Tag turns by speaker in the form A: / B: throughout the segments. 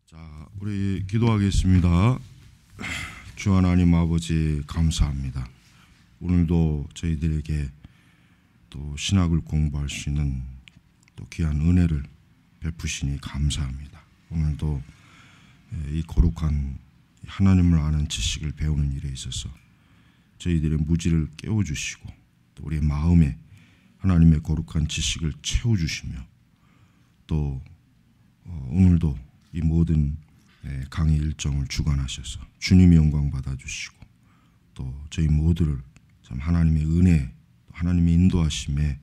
A: 자, 우리 기도하겠습니다. 주 하나님 아버지 감사합니다. 오늘도 저희들에게 또 신학을 공부할 수 있는 또 귀한 은혜를 베푸시니 감사합니다. 오늘도 이 거룩한 하나님을 아는 지식을 배우는 일에 있어서 저희들의 무지를 깨워주시고 또 우리의 마음에 하나님의 거룩한 지식을 채워주시며 또 오늘도 이 모든 강의 일정을 주관하셔서 주님이 영광 받아주시고 또 저희 모두를 참 하나님의 은혜, 하나님의 인도하심에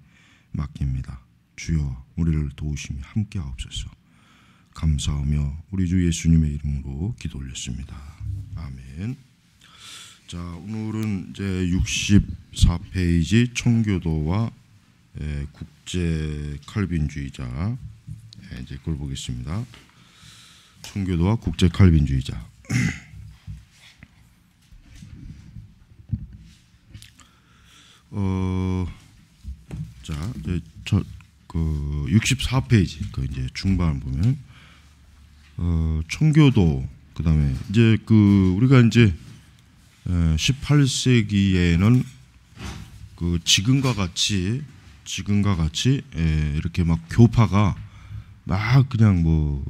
A: 맡깁니다. 주여 우리를 도우심이 함께하옵소서. 감사하며 우리 주 예수님의 이름으로 기도 올렸습니다. 아멘. 자, 오늘은 이제 64페이지 청교도와 국제 칼빈주의자 이제 그걸 보겠습니다. 청교도와 국제 칼빈주의자. 자, 이제 그 64페이지 그 이제 중반 보면 청교도 그다음에 이제 그 우리가 이제 18세기에는 그 지금과 같이 이렇게 막 교파가 막 그냥 뭐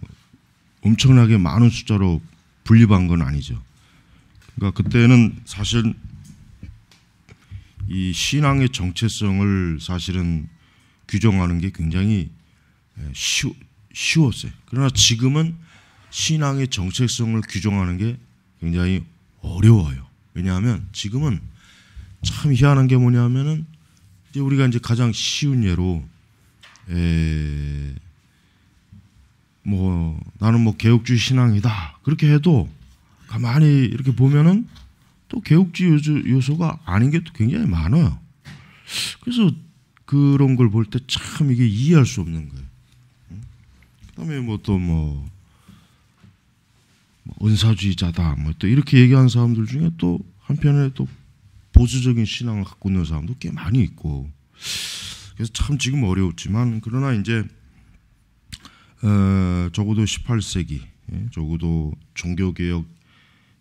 A: 엄청나게 많은 숫자로 분립한 건 아니죠. 그러니까 그때는 사실 이 신앙의 정체성을 사실은 규정하는 게 굉장히 쉬웠어요. 그러나 지금은 신앙의 정체성을 규정하는 게 굉장히 어려워요. 왜냐하면 지금은 참 희한한 게 뭐냐면은 이제 우리가 이제 가장 쉬운 예로 뭐 나는 뭐 개혁주의 신앙이다 그렇게 해도 가만히 이렇게 보면은 또 개혁주의 요소가 아닌 게 또 굉장히 많아요. 그래서 그런 걸 볼 때 참 이게 이해할 수 없는 거예요. 그다음에 뭐 또 뭐 은사주의자다 뭐 또 이렇게 얘기하는 사람들 중에 또 한편에 또 보수적인 신앙을 갖고 있는 사람도 꽤 많이 있고 그래서 참 지금 어려웠지만 그러나 이제 적어도 18세기 적어도 종교개혁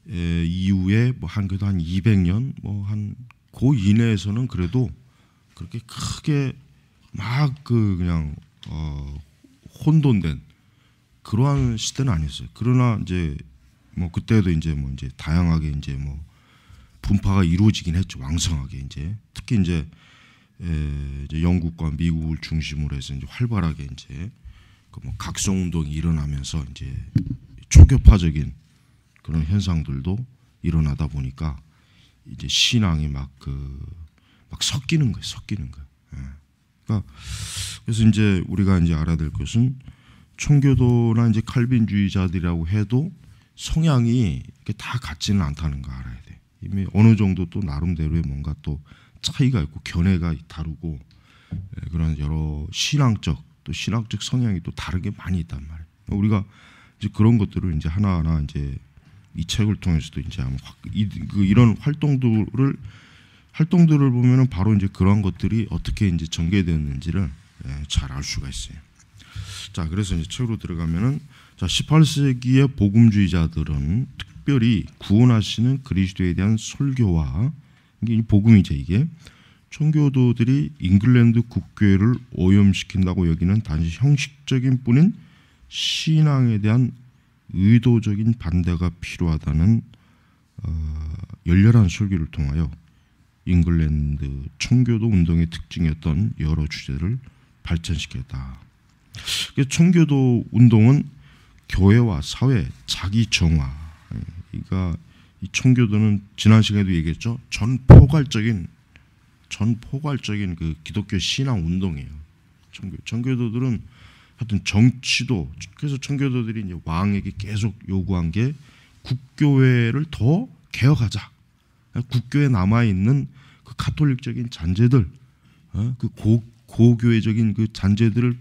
A: 이후에 뭐 그래도 한 200년 뭐 한 그 이내에서는 그래도 그렇게 크게 막 그냥 혼돈된 그러한 시대는 아니었어요. 그러나 이제 뭐 그때도 이제 뭐 이제 다양하게 이제 뭐 분파가 이루어지긴 했죠. 왕성하게 이제 특히 이제 영국과 미국을 중심으로 해서 이제 활발하게 이제 그 뭐 각성 운동이 일어나면서 이제 초교파적인 그런 현상들도 일어나다 보니까 이제 신앙이 막 섞이는 거예요. 그러니까 그래서 이제 우리가 이제 알아야 될 것은 청교도나 이제 칼빈주의자들이라고 해도 성향이 다 같지는 않다는 거 알아야 돼. 이미 어느 정도 또 나름대로의 뭔가 또 차이가 있고 견해가 다르고 그런 여러 신앙적 성향이 또 다르게 많이 있단 말이에요. 우리가 이제 그런 것들을 이제 하나하나 이제 이 책을 통해서도 이제 아마 이런 활동들을 보면은 바로 이제 그런 것들이 어떻게 이제 전개되었는지를 잘 알 수가 있어요. 자, 그래서 이제 책으로 들어가면은 자, 18세기의 복음주의자들은 특별히 구원하시는 그리스도에 대한 설교와 이게 복음이죠. 이게 청교도들이 잉글랜드 국교회를 오염시킨다고 여기는 단지 형식적인 뿐인 신앙에 대한 의도적인 반대가 필요하다는 열렬한 설교를 통하여 잉글랜드 청교도 운동의 특징이었던 여러 주제를 발전시켰다. 청교도 운동은 교회와 사회, 자기 정화. 그러니까 이 청교도는 지난 시간에도 얘기했죠. 전포괄적인 그 기독교 신앙 운동이에요. 청교도들은 하여튼 정치도 그래서 청교도들이 이제 왕에게 계속 요구한 게 국교회를 더 개혁하자. 국교에 남아 있는 그 가톨릭적인 잔재들, 그 고교회적인 그 잔재들을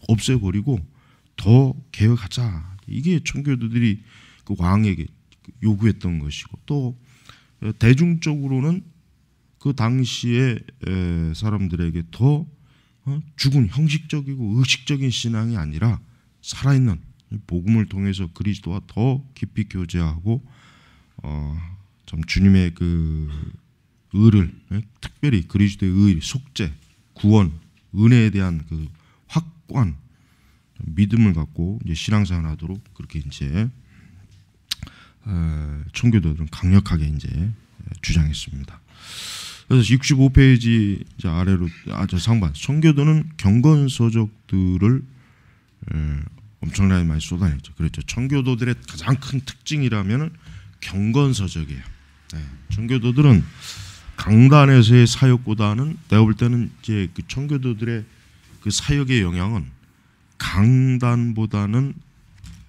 A: 없애버리고 더 개혁하자. 이게 청교도들이 그 왕에게 요구했던 것이고 또 대중적으로는 그 당시에 사람들에게 더 죽은 형식적이고 의식적인 신앙이 아니라 살아있는 복음을 통해서 그리스도와 더 깊이 교제하고 참 주님의 그 의를, 특별히 그리스도의 의, 속죄, 구원, 은혜에 대한 그 확고한 믿음을 갖고 이제 신앙생활하도록 그렇게 이제 청교도들은 강력하게 이제 주장했습니다. 그래서 65페이지 아래로 저 상반, 청교도는 경건서적들을 엄청나게 많이 쏟아냈죠. 그렇죠. 청교도들의 가장 큰 특징이라면 경건서적이에요. 청교도들은 강단에서의 사역보다는 내가 볼 때는 이제 그 청교도들의 그 사역의 영향은 강단보다는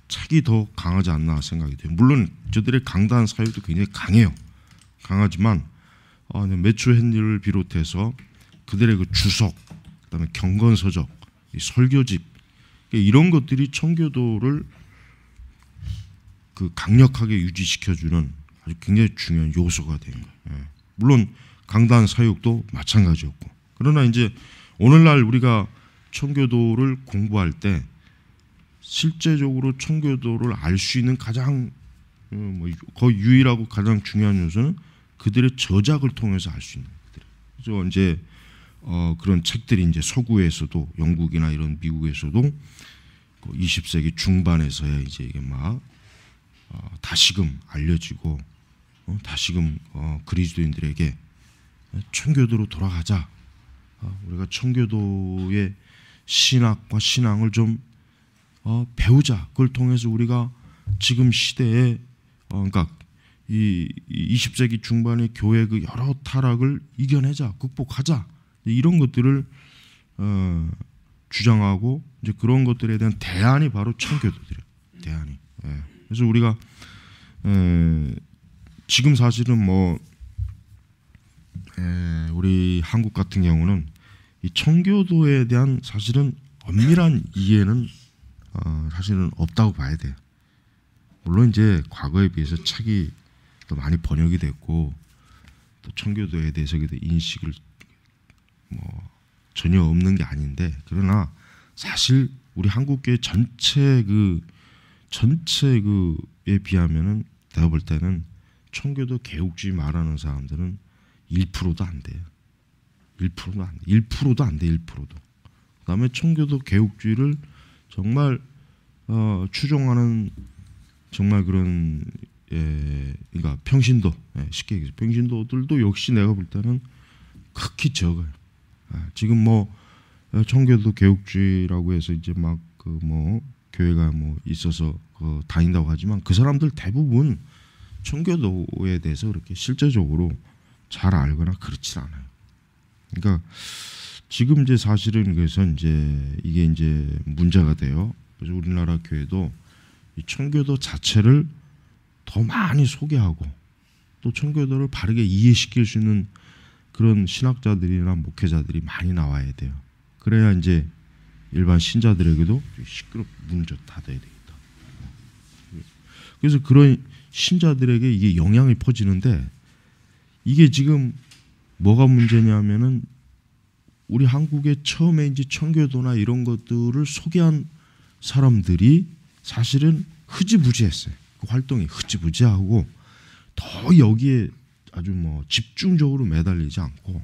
A: 책이 더 강하지 않나 생각이 돼요. 물론 저들의 강단 사역도 굉장히 강해요. 강하지만 매추 헨리를 비롯해서 그들의 그 주석, 그다음에 경건서적, 설교집 이런 것들이 청교도를 그 강력하게 유지시켜주는 아주 굉장히 중요한 요소가 된 거예요. 물론 강단 사역도 마찬가지였고, 그러나 이제 오늘날 우리가 청교도를 공부할 때 실제적으로 청교도를 알 수 있는 가장 거의 유일하고 가장 중요한 요소는 그들의 저작을 통해서 알 수 있는 것들. 그래서 이제 그런 책들이 이제 서구에서도 영국이나 이런 미국에서도 20세기 중반에서야 이제 이게 막 다시금 알려지고 다시금 그리스도인들에게 청교도로 돌아가자. 우리가 청교도의 신학과 신앙을 좀 배우자. 그걸 통해서 우리가 지금 시대에 그러니까 이 20세기 중반의 교회 그 여러 타락을 이겨내자, 극복하자. 이런 것들을 주장하고 이제 그런 것들에 대한 대안이 바로 청교도들이에요. 대안이. 그래서 우리가 지금 사실은 우리 한국 같은 경우는 이 청교도에 대한 사실은 엄밀한 이해는 사실은 없다고 봐야 돼요. 물론 이제 과거에 비해서 책이 또 많이 번역이 됐고 또 청교도에 대해서 인식을 전혀 없는 게 아닌데, 그러나 사실 우리 한국교회 전체 그에 비하면은 내가 볼 때는 청교도 개혁주의 말하는 사람들은 1%도 안 돼요. 1%도 안 돼. 1%도 안 돼. 1%도. 그다음에 청교도 개혁주의를 정말 추종하는 정말 그런 그러니까 평신도, 쉽게 얘기해서 평신도들도 역시 내가 볼 때는 극히 적어요. 지금 청교도 개혁주의라고 해서 이제 막 교회가 있어서 다닌다고 하지만 그 사람들 대부분 청교도에 대해서 그렇게 실제적으로 잘 알거나 그렇지 않아요. 그러니까 지금 이제 사실은 그래서 이제 이게 이제 문제가 돼요. 그래서 우리나라 교회도 이 청교도 자체를 더 많이 소개하고 또 청교도를 바르게 이해시킬 수 있는 그런 신학자들이나 목회자들이 많이 나와야 돼요. 그래야 이제 일반 신자들에게도 시끄럽게 문을 닫아야 되겠다. 그래서 그런 신자들에게 이게 영향이 퍼지는데, 이게 지금 뭐가 문제냐면은 우리 한국에 처음에 이제 청교도나 이런 것들을 소개한 사람들이 사실은 흐지부지했어요. 그 활동이 흐지부지하고 더 여기에 아주 집중적으로 매달리지 않고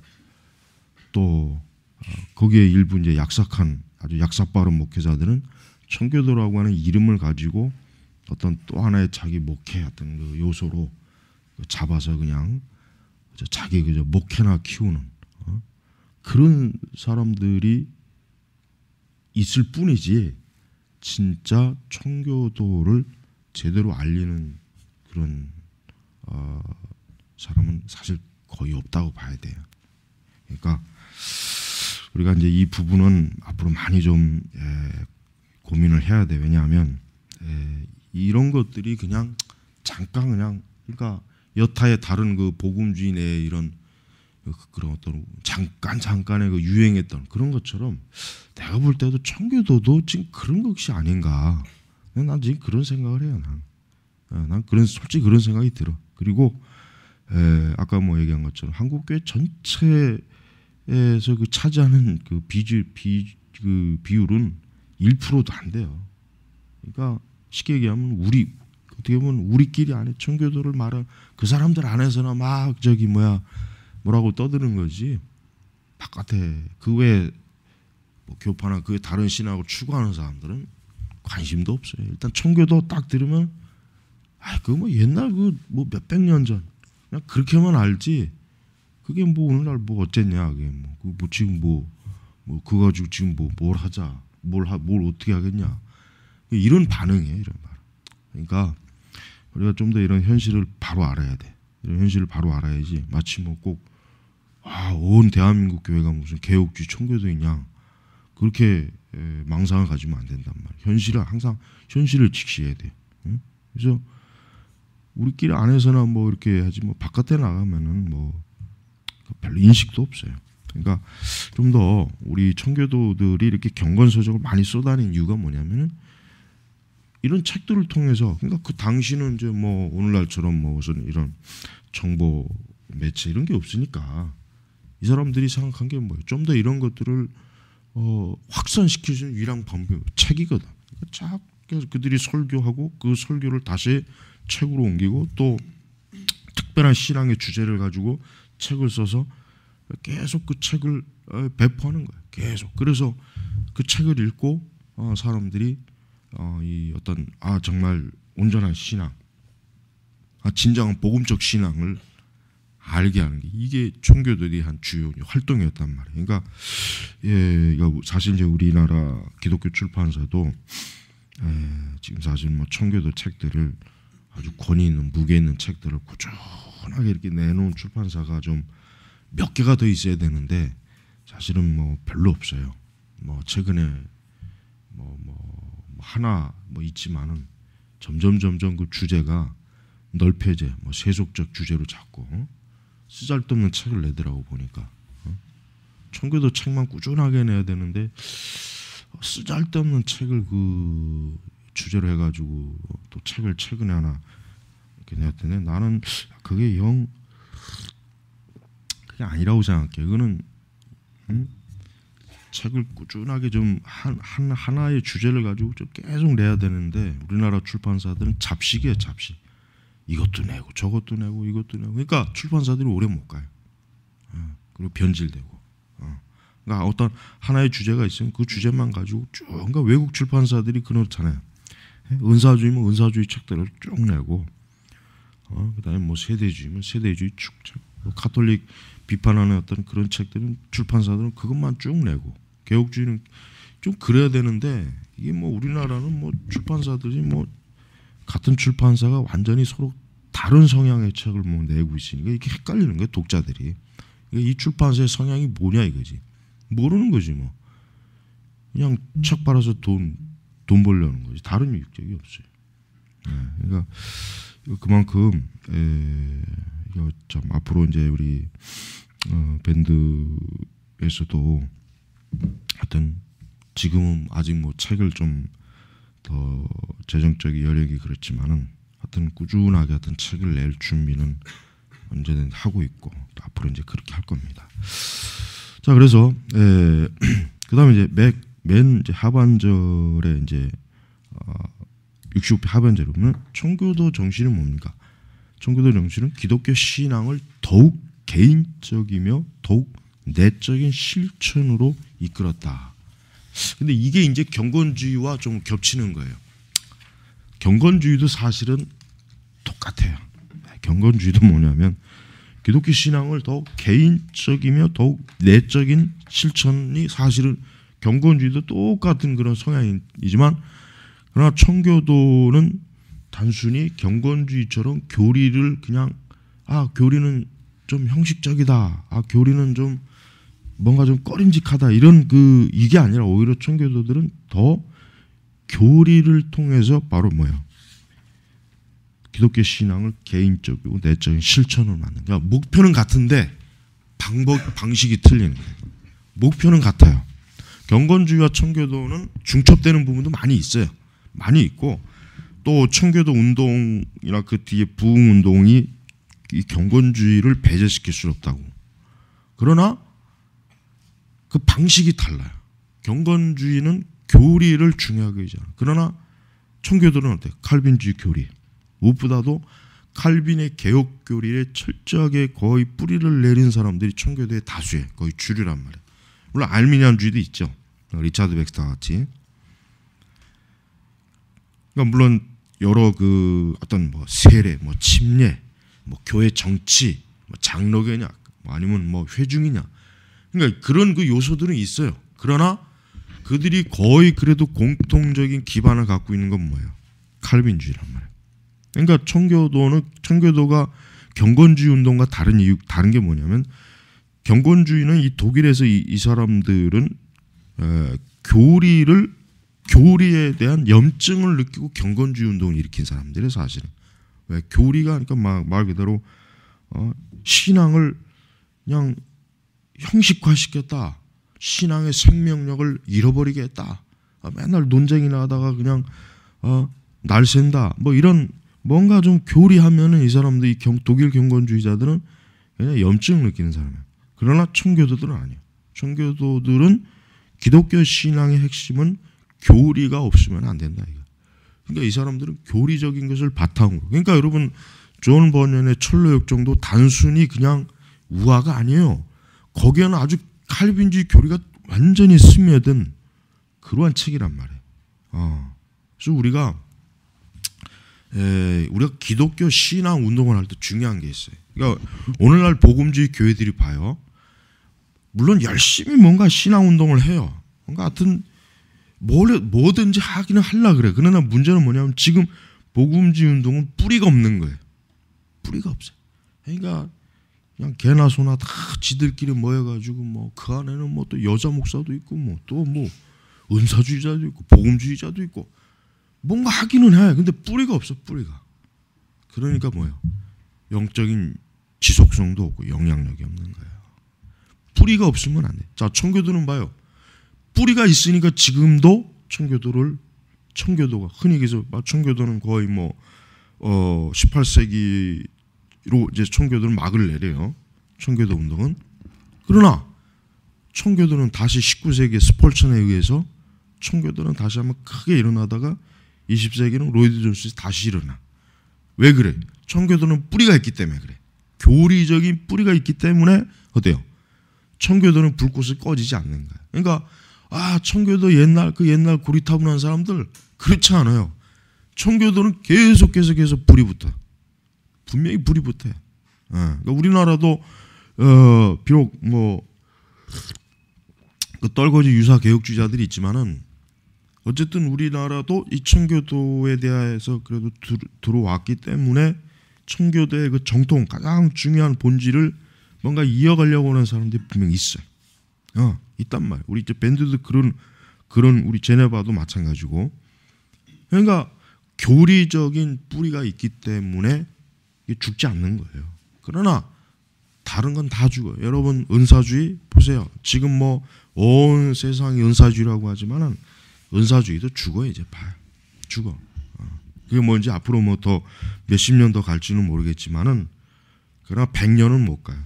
A: 또 거기에 일부 이제 약삭한 아주 약삭빠른 목회자들은 청교도라고 하는 이름을 가지고 어떤 또 하나의 자기 목회 어떤 그 요소로 잡아서 그냥 자기 그저 목회나 키우는 그런 사람들이 있을 뿐이지 진짜 청교도를 제대로 알리는 그런 사람은 사실 거의 없다고 봐야 돼요. 그러니까 우리가 이제 이 부분은 앞으로 많이 좀 고민을 해야 돼. 왜냐하면 이런 것들이 그냥 잠깐 그냥 그러니까 여타의 다른 그 복음주의 내에 이런 그런 어떤 잠깐의 그 유행했던 그런 것처럼 내가 볼 때도 청교도도 지금 그런 것이 아닌가. 난 지금 그런 생각을 해요. 난 솔직히 그런 생각이 들어. 그리고 아까 얘기한 것처럼 한국교회 전체에서 그 차지하는 그 비율은 1%도 안 돼요. 그러니까 쉽게 얘기하면 어떻게 보면 우리끼리 안에 청교도를 말한 그 사람들 안에서나 막 뭐라고 떠드는 거지. 바깥에 그 외에 뭐 교파나 그 다른 신학을 추구하는 사람들은 관심도 없어요. 일단 청교도 딱 들으면 그거 뭐 옛날 뭐 몇백 년 전 그냥 그렇게만 알지. 그게 뭐 오늘날 뭐 어쨌냐 그게 뭐 지금 뭐 그거 가지고 지금 뭘 하자 뭘 어떻게 하겠냐 이런 반응이에요. 이런 말. 그러니까 우리가 좀 더 이런 현실을 바로 알아야 돼. 이런 현실을 바로 알아야지. 마치 뭐 꼭 온 대한민국 교회가 무슨 개혁주의 청교도이냐 그렇게 망상을 가지면 안 된단 말이에요. 항상 현실을 직시해야 돼요. 응? 그래서 우리끼리 안에서나 뭐 이렇게 하지 뭐 바깥에 나가면은 뭐 별로 인식도 없어요. 그러니까 좀 더 우리 청교도들이 이렇게 경건서적을 많이 쏟아낸 이유가 뭐냐면은 이런 책들을 통해서 그러니까 그 당시는 이제 뭐 오늘날처럼 뭐 무슨 이런 정보 매체 이런 게 없으니까 이 사람들이 생각한 게 뭐예요? 좀 더 이런 것들을 확산시킬 수 있는 유일한 방법이 책이거든. 그러니까 그래서 그들이 설교하고 그 설교를 다시 책으로 옮기고 또 특별한 신앙의 주제를 가지고 책을 써서 계속 그 책을 배포하는 거예요. 계속. 그래서 그 책을 읽고 사람들이 이 어떤 정말 온전한 신앙, 진정한 복음적 신앙을 알게 하는 게 이게 청교도들이 한 주요 활동이었단 말이에요. 그러니까 사실 이제 우리나라 기독교 출판사도 지금 사실 뭐 청교도 책들을 아주 권위 있는 무게 있는 책들을 꾸준하게 이렇게 내놓은 출판사가 좀 몇 개가 더 있어야 되는데 사실은 뭐 별로 없어요. 뭐 최근에 하나 있지만은 점점 그 주제가 넓혀져 뭐 세속적 주제로 자꾸 쓰잘데없는 책을 내더라고 보니까 청교도 책만 꾸준하게 내야 되는데 쓰잘데없는 책을 그 주제로 해가지고 또 책을 최근에 하나 이렇게 내었는데 나는 그게 그게 아니라고 생각해. 그거는 책을 꾸준하게 좀 하나의 주제를 가지고 좀 계속 내야 되는데 우리나라 출판사들은 잡식이에요. 잡식. 이것도 내고 저것도 내고 이것도 내고 그러니까 출판사들이 오래 못 가요. 그리고 변질되고 그러니까 어떤 하나의 주제가 있으면 그 주제만 가지고 쭉 그러니까 외국 출판사들이 그렇잖아요. 은사주의면 은사주의 책들을 쭉 내고 그다음에 뭐 세대주의면 세대주의 쭉 가톨릭 비판하는 어떤 그런 책들은 출판사들은 그것만 쭉 내고 개혁주의는 좀 그래야 되는데 이게 뭐 우리나라는 뭐 출판사들이 뭐 같은 출판사가 완전히 서로 다른 성향의 책을 뭐 내고 있으니까 이렇게 헷갈리는 거예요. 독자들이. 이 출판사의 성향이 뭐냐 이거지. 모르는 거지 뭐. 그냥 책 팔아서 돈 벌려는 거지. 다른 유익적이 없어요. 그러니까 그만큼 참 앞으로 이제 우리 밴드에서도 하여튼 지금은 아직 뭐 책을 좀 더 재정적인 여력이 그렇지만은 하여튼 꾸준하게 하여튼 책을 낼 준비는 언제든 하고 있고 또 앞으로 이제 그렇게 할 겁니다. 자 그래서 그다음에 이제 맨 이제 하반절에 이제 65편 하반절에 보면 청교도 정신은 뭡니까? 청교도 정신은 기독교 신앙을 더욱 개인적이며 더욱 내적인 실천으로 이끌었다. 근데 이게 이제 경건주의와 좀 겹치는 거예요. 경건주의도 사실은 똑같아요. 경건주의도 뭐냐면 기독교 신앙을 더욱 개인적이며 더욱 내적인 실천이 사실은 경건주의도 똑같은 그런 성향이지만 그러나 청교도는 단순히 경건주의처럼 교리를 그냥 교리는 좀 형식적이다. 교리는 좀 뭔가 좀 꺼림직하다. 이런 이게 아니라 오히려 청교도들은 더 교리를 통해서 바로 뭐야? 기독교 신앙을 개인적이고 내적인 실천을 만든. 그러니까 목표는 같은데 방식이 틀리는 거예요. 목표는 같아요. 경건주의와 청교도는 중첩되는 부분도 많이 있어요. 많이 있고 또 청교도 운동이나 그 뒤에 부흥 운동이 이 경건주의를 배제시킬 수 없다고. 그러나 그 방식이 달라요. 경건주의는 교리를 중요하게 여기잖아요. 그러나 청교도는 어때? 칼빈주의 교리. 무엇보다도 칼빈의 개혁 교리에 철저하게 거의 뿌리를 내린 사람들이 청교도의 다수예요. 거의 주류란 말이에요. 물론 알미니안주의도 있죠. 리차드 백스터 같이. 그러니까 물론 여러 그 어떤 뭐 세례, 뭐 침례, 뭐 교회 정치, 뭐 장로교냐, 뭐 아니면 뭐 회중이냐, 그러니까 그런 그 요소들은 있어요. 그러나 그들이 거의 그래도 공통적인 기반을 갖고 있는 건 뭐예요? 칼빈주의란 말이에요. 그러니까 청교도가 경건주의 운동과 다른 게 뭐냐면, 경건주의는 이 독일에서 이 사람들은 교리에 대한 염증을 느끼고 경건주의 운동을 일으킨 사람들이에요, 사실은. 왜? 교리가 그러니까 말 그대로 신앙을 그냥 형식화시켰다. 신앙의 생명력을 잃어버리게 했다. 맨날 논쟁이나 하다가 그냥 날 샌다. 뭐 이런 뭔가 좀 교리하면은 이 사람들, 이 독일 경건주의자들은 그냥 염증을 느끼는 사람이에요. 그러나 청교도들은 아니에요. 청교도들은 기독교 신앙의 핵심은 교리가 없으면 안 된다. 이거. 그러니까 이 사람들은 교리적인 것을 바탕으로. 그러니까 여러분 존 버년의 철로역정도 단순히 그냥 우화가 아니에요. 거기에는 아주 칼빈주의 교리가 완전히 스며든 그러한 책이란 말이에요. 그래서 우리가 기독교 신앙 운동을 할 때 중요한 게 있어요. 그러니까 오늘날 복음주의 교회들이 봐요. 물론 열심히 뭔가 신앙 운동을 해요. 뭔가 하여튼 뭐든지 하기는 하려고 그래. 그러나 문제는 뭐냐면 지금 복음주의 운동은 뿌리가 없는 거예요. 뿌리가 없어요. 그러니까 그냥 개나 소나 다 지들끼리 모여가지고 뭐 그 안에는 뭐 또 여자 목사도 있고 뭐 또 뭐 은사주의자도 있고 복음주의자도 있고 뭔가 하기는 해. 근데 뿌리가 없어, 뿌리가. 그러니까 뭐예요? 영적인 지속성도 없고 영향력이 없는 거예요. 뿌리가 없으면 안 돼. 자, 청교도는 봐요. 뿌리가 있으니까 지금도 청교도가 흔히 얘기해서 청교도는 거의 뭐 18세기로 이제 청교도는 막을 내려요. 청교도 운동은. 그러나 청교도는 다시 19세기 스폴천에 의해서 청교도는 다시 한번 크게 일어나다가 20세기는 로이드 존스에서 다시 일어나. 왜 그래? 청교도는 뿌리가 있기 때문에 그래. 교리적인 뿌리가 있기 때문에 어때요? 청교도는 불꽃이 꺼지지 않는 거야. 그러니까 청교도 옛날 고리타분한 사람들 그렇지 않아요. 청교도는 계속해서 불이 붙어. 분명히 불이 붙어요. 그러니까 우리나라도 비록 뭐 그 떨거지 유사 개혁주의자들이 있지만은 어쨌든 우리나라도 이 청교도에 대해서 그래도 들어왔기 때문에 청교도의 그 정통 가장 중요한 본질을 뭔가 이어가려고 하는 사람들이 분명히 있어요. 있단 말이에요. 우리 이제 밴드도 그런 우리 제네바도 마찬가지고. 그러니까 교리적인 뿌리가 있기 때문에 이게 죽지 않는 거예요. 그러나 다른 건 다 죽어요. 여러분 은사주의 보세요. 지금 뭐 온 세상이 은사주의라고 하지만은 은사주의도 죽어요. 이제 봐요. 죽어. 그게 뭔지 앞으로 뭐 더 몇십 년 더 갈지는 모르겠지만은 그러나 100년은 못 가요.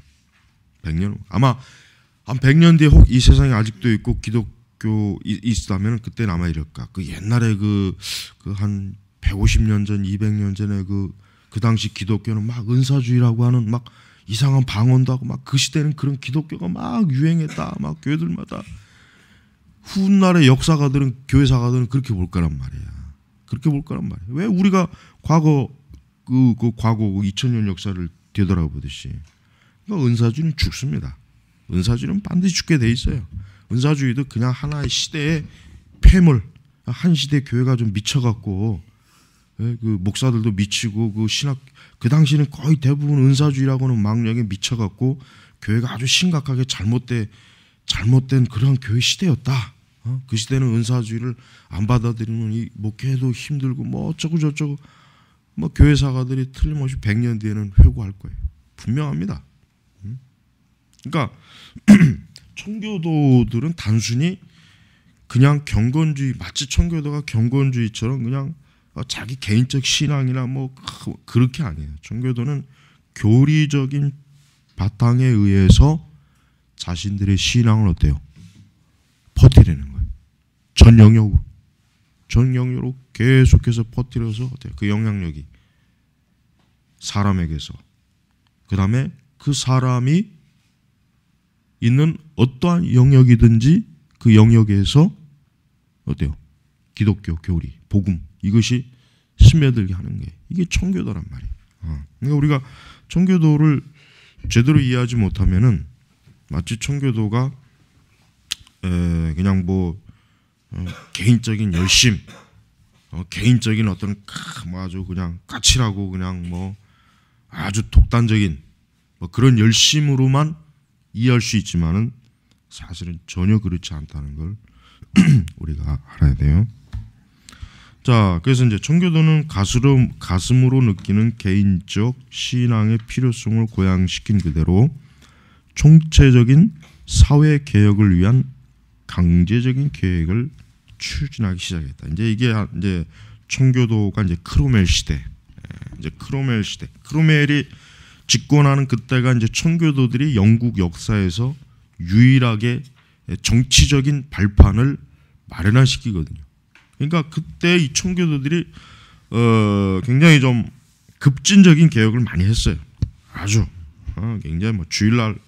A: 100년 아마 한 100년 뒤에 혹 이 세상에 아직도 있고 기독교 있다면 그때는 아마 이럴까. 그 옛날에 그 한 150년 전, 200년 전에 그 당시 기독교는 막 은사주의라고 하는 막 이상한 방언도 하고 막 그 시대는 그런 기독교가 막 유행했다. 막 교회들마다. 훗날의 역사가들은 교회사가들은 그렇게 볼 거란 말이야. 그렇게 볼 거란 말이야. 왜 우리가 과거 그 2000년 역사를 되돌아보듯이. 그러니까 은사주의는 죽습니다. 은사주의는 반드시 죽게 돼 있어요. 은사주의도 그냥 하나의 시대의 폐물, 한 시대 교회가 좀 미쳐갖고 그 목사들도 미치고 그 신학 그 당시는 거의 대부분 은사주의라고는 망령에 미쳐갖고 교회가 아주 심각하게 잘못된 그런 교회 시대였다. 그 시대는 은사주의를 안 받아들이는 이 목회도 힘들고 뭐 어쩌고 저쩌고 뭐 교회사가들이 틀림없이 100년 뒤에는 회고할 거예요. 분명합니다. 그러니까 청교도들은 단순히 그냥 경건주의 마치 청교도가 경건주의처럼 그냥 자기 개인적 신앙이나 뭐 그렇게 아니에요. 청교도는 교리적인 바탕에 의해서 자신들의 신앙을 어때요? 퍼뜨리는 거예요. 전 영역으로. 전 영역으로 계속해서 퍼뜨려서 어때요? 그 영향력이 사람에게서, 그 다음에 그 사람이 있는 어떠한 영역이든지 그 영역에서 어때요? 기독교 교리, 복음, 이것이 스며들게 하는 게 이게 청교도란 말이에요. 그러니까 우리가 청교도를 제대로 이해하지 못하면은 마치 청교도가 그냥 뭐 개인적인 열심, 개인적인 어떤 뭐 아주 그냥 까칠하고 그냥 뭐 아주 독단적인 뭐 그런 열심으로만 이해할 수 있지만은 사실은 전혀 그렇지 않다는 걸 우리가 알아야 돼요. 자, 그래서 이제 청교도는 가슴으로 느끼는 개인적 신앙의 필요성을 고양시킨 그대로 총체적인 사회 개혁을 위한 강제적인 계획을 추진하기 시작했다. 이제 이게 이제 청교도가 이제 크로멜 시대, 이제 크로멜 시대. 크로멜이 집권하는 그때가 이제 청교도들이 영국 역사에서 유일하게 정치적인 발판을 마련시키거든요. 그러니까 그때 이 청교도들이 굉장히 좀 급진적인 개혁을 많이 했어요. 아주 굉장히 뭐 주일날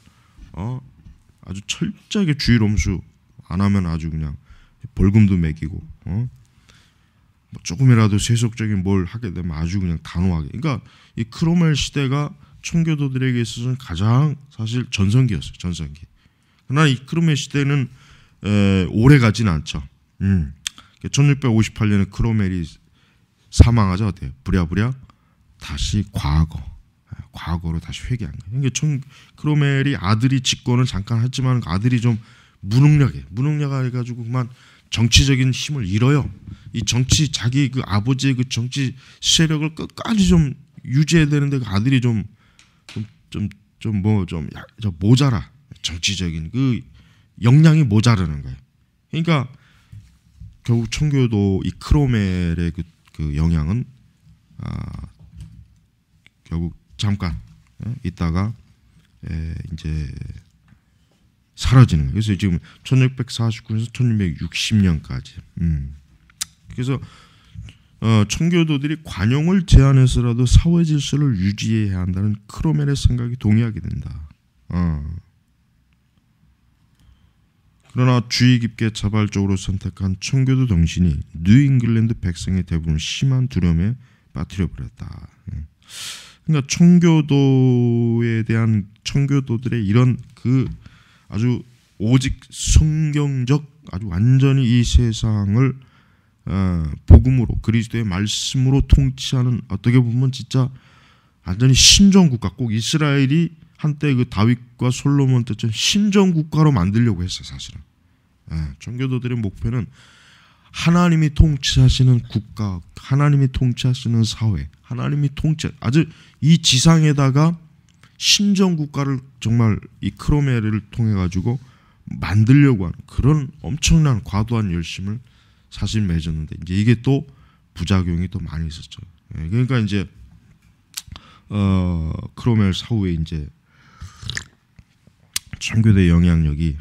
A: 아주 철저하게 주일 엄수 안 하면 아주 그냥 벌금도 매기고 뭐 조금이라도 세속적인 뭘 하게 되면 아주 그냥 단호하게. 그러니까 이 크로멜 시대가 청교도들에게 있어서는 가장 사실 전성기였어요. 전성기. 그러나 이 크로멜 시대는 오래 가지는 않죠. 1658년에 크로멜이 사망하자 어때요? 부랴부랴 다시 과거로 다시 회귀한 거예요. 그러니까 크로멜이 아들이 집권을 잠깐 했지만 아들이 좀 무능력해가지고 그만 정치적인 힘을 잃어요. 이 정치 자기 그 아버지의 그 정치 세력을 끝까지 좀 유지해야 되는데 그 아들이 좀 모자라. 정치적인 그 역량이 모자라는 거예요. 그러니까 결국 청교도 이 크로멜의 그 영향은 결국 잠깐 있다가 이제 사라지는 거예요. 그래서 지금 1649년에서 1660년까지. 그래서 청교도들이 관용을 제한해서라도 사회 질서를 유지해야 한다는 크로멜의 생각이 동의하게 된다. 그러나 주의 깊게 자발적으로 선택한 청교도 정신이 뉴잉글랜드 백성의 대부분 심한 두려움에 빠뜨려 버렸다. 그러니까 청교도에 대한 청교도들의 이런 그 아주 오직 성경적 아주 완전히 이 세상을 복음으로 그리스도의 말씀으로 통치하는 어떻게 보면 진짜 완전히 신정국가, 꼭 이스라엘이 한때 그 다윗과 솔로몬 때처럼 신정국가로 만들려고 했어요. 사실은 청교도들의 목표는 하나님이 통치하시는 국가, 하나님이 통치하시는 사회, 하나님이 아주 이 지상에다가 신정국가를 정말 이 크로멜을 통해 가지고 만들려고 하는 그런 엄청난 과도한 열심을 사실 맺었는데 이제 이게 또 부작용이 또 많이 있었죠. 그러니까 이제 크로멜 사후에 이제 청교도의 영향력이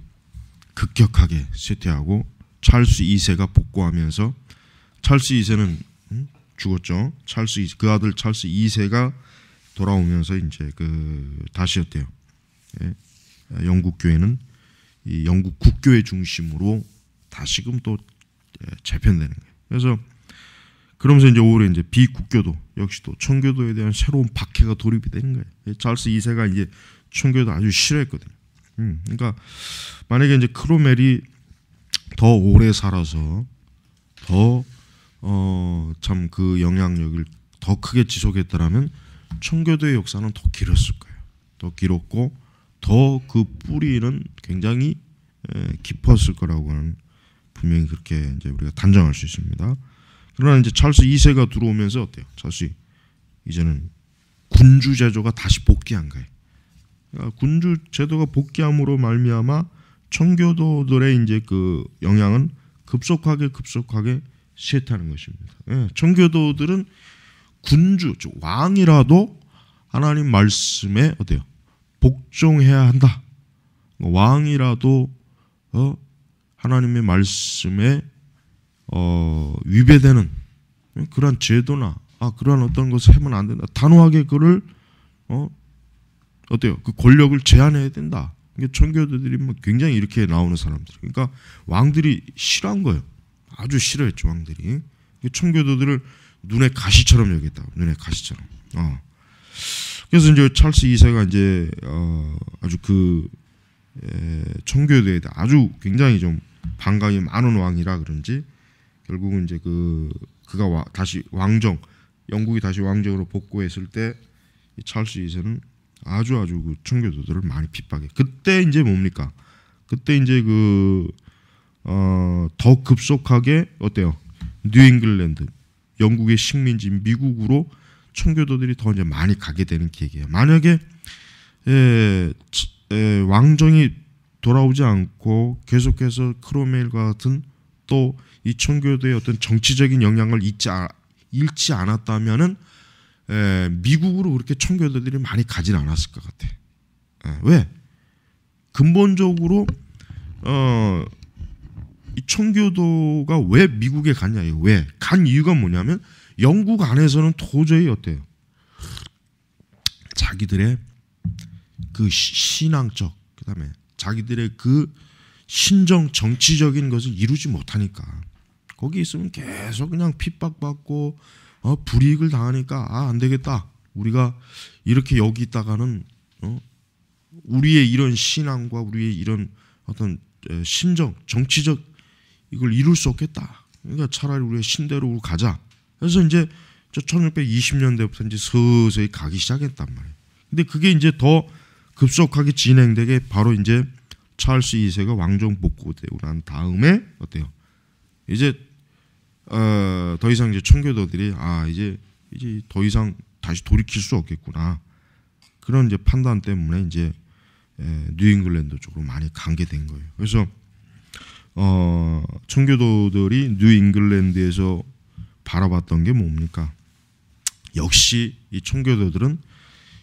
A: 급격하게 쇠퇴하고 찰스 2세가 복고하면서 찰스 2세는 죽었죠. 그 아들 찰스 2세가 돌아오면서 이제 그 다시 어때요? 영국 교회는 이 영국 국교의 중심으로 다시금 또 재편되는 거예요. 그래서 그러면서 이제 오히려 이제 비국교도 역시 또 청교도에 대한 새로운 박해가 돌입이 되는 거예요. 찰스 2세가 이제 청교도 아주 싫어했거든요. 그러니까 만약에 이제 크로멜이 더 오래 살아서 더 참 그 영향력을 더 크게 지속했더라면 청교도의 역사는 더 길었을 거예요. 더 길었고 더 그 뿌리는 굉장히 깊었을 거라고 하는 분명히 그렇게 이제 우리가 단정할 수 있습니다. 그러나 이제 찰스 2세가 들어오면서 어때요? 찰스 이제는 군주 제도가 다시 복귀한 거예요. 그러니까 군주 제도가 복귀함으로 말미암아 청교도들의 이제 그 영향은 급속하게 쇠퇴하는 것입니다. 청교도들은 군주, 즉 왕이라도 하나님 말씀에 어때요? 복종해야 한다. 왕이라도 하나님의 말씀에 위배되는 그러한 제도나 그러한 어떤 것을 하면 안 된다. 단호하게 그를 어때요? 그 권력을 제한해야 된다. 이게 청교도들이 뭐 굉장히 이렇게 나오는 사람들. 그러니까 왕들이 싫어한 거예요. 아주 싫어했죠 왕들이. 청교도들을 눈의 가시처럼 여겼다. 눈의 가시처럼. 그래서 이제 찰스 2세가 이제 아주 그 청교도에 아주 굉장히 좀 반감이 많은 왕이라 그런지 결국은 이제 그가 다시 왕정, 영국이 다시 왕정으로 복구했을 때 이 찰스 2세는 아주 그 청교도들을 많이 핍박해. 그때 이제 뭡니까? 그때 이제 더 급속하게 어때요? 뉴잉글랜드, 영국의 식민지인 미국으로 청교도들이 더 이제 많이 가게 되는 계기예요. 만약에 왕정이 돌아오지 않고 계속해서 크롬웰과 같은 또 이 청교도의 어떤 정치적인 영향을 잃지 않았다면은 미국으로 그렇게 청교도들이 많이 가진 않았을 것 같아. 왜? 근본적으로 이 청교도가 왜 미국에 갔냐요? 왜? 간 이유가 뭐냐면 영국 안에서는 도저히 어때요? 자기들의 그 신앙적, 그다음에 자기들의 그 신정 정치적인 것을 이루지 못하니까 거기 있으면 계속 그냥 핍박받고 불이익을 당하니까 안 되겠다. 우리가 이렇게 여기 있다가는 우리의 이런 신앙과 우리의 이런 어떤 신정 정치적 이걸 이룰 수 없겠다. 그러니까 차라리 우리가 신대로 가자. 그래서 이제 1620년대부터 이제 서서히 가기 시작했단 말이에요. 근데 그게 이제 더 급속하게 진행되게 바로 이제 찰스 2세가 왕정 복구되고 난 다음에 어때요? 이제 더 이상 이제 청교도들이 이제 더 이상 다시 돌이킬 수 없겠구나. 그런 이제 판단 때문에 이제 뉴잉글랜드 쪽으로 많이 가게 된 거예요. 그래서 청교도들이 뉴잉글랜드에서 바라봤던 게 뭡니까? 역시 이 청교도들은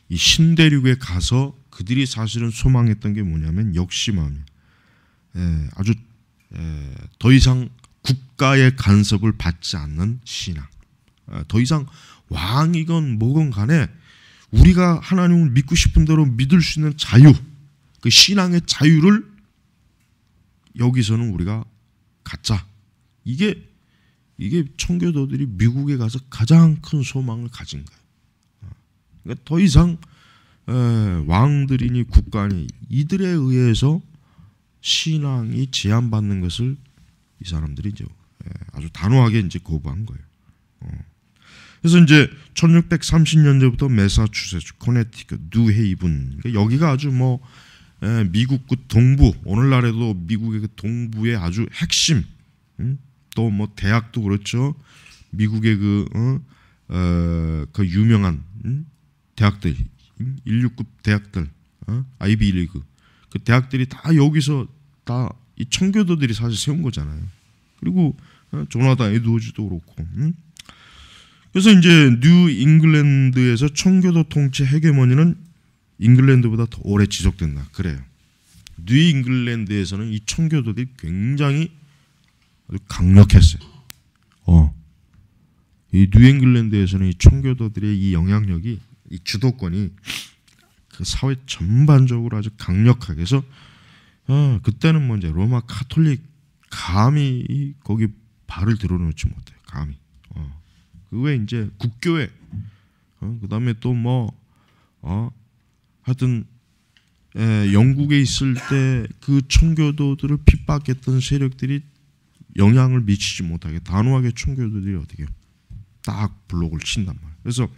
A: 이 신대륙에 가서 그들이 사실은 소망했던 게 뭐냐면 역시 아주 더 이상 국가의 간섭을 받지 않는 신앙. 더 이상 왕이건 뭐건 간에 우리가 하나님을 믿고 싶은 대로 믿을 수 있는 자유, 그 신앙의 자유를 여기서는 우리가 갖자. 이게 청교도들이 미국에 가서 가장 큰 소망을 가진 거예요. 그러니까 더 이상 왕들이니 국가니 이들에 의해서 신앙이 제한받는 것을 이 사람들이 이제 아주 단호하게 이제 거부한 거예요. 그래서 이제 1630년대부터 매사추세츠, 코네티컷, 뉴헤이븐, 그러니까 여기가 아주 미국 그 동부, 오늘날에도 미국의 그 동부의 아주 핵심, 또 대학도 그렇죠. 미국의 그 유명한 대학들, 1流급 대학들, 아이비리그, 그 대학들이 다 여기서 다 이 청교도들이 사실 세운 거잖아요. 그리고 조나단 에드워즈도 그렇고. 그래서 이제 뉴 잉글랜드에서 청교도 통치 헤게모니는 잉글랜드보다 더 오래 지속된다. 그래요. 뉴 잉글랜드에서는 이 청교도들이 굉장히 아주 강력했어요. 이 뉴 잉글랜드에서는 이 청교도들의 이 영향력이, 이 주도권이 그 사회 전반적으로 아주 강력하게 해서 그때는 이제 로마 카톨릭 감히 거기 발을 들어놓지 못해요. 감히. 그 외에 이제 국교회, 그다음에 또 하여튼 영국에 있을 때 그 청교도들을 핍박했던 세력들이 영향을 미치지 못하게 단호하게 청교도들이 어떻게 딱 블록을 친단 말이에요. 그래서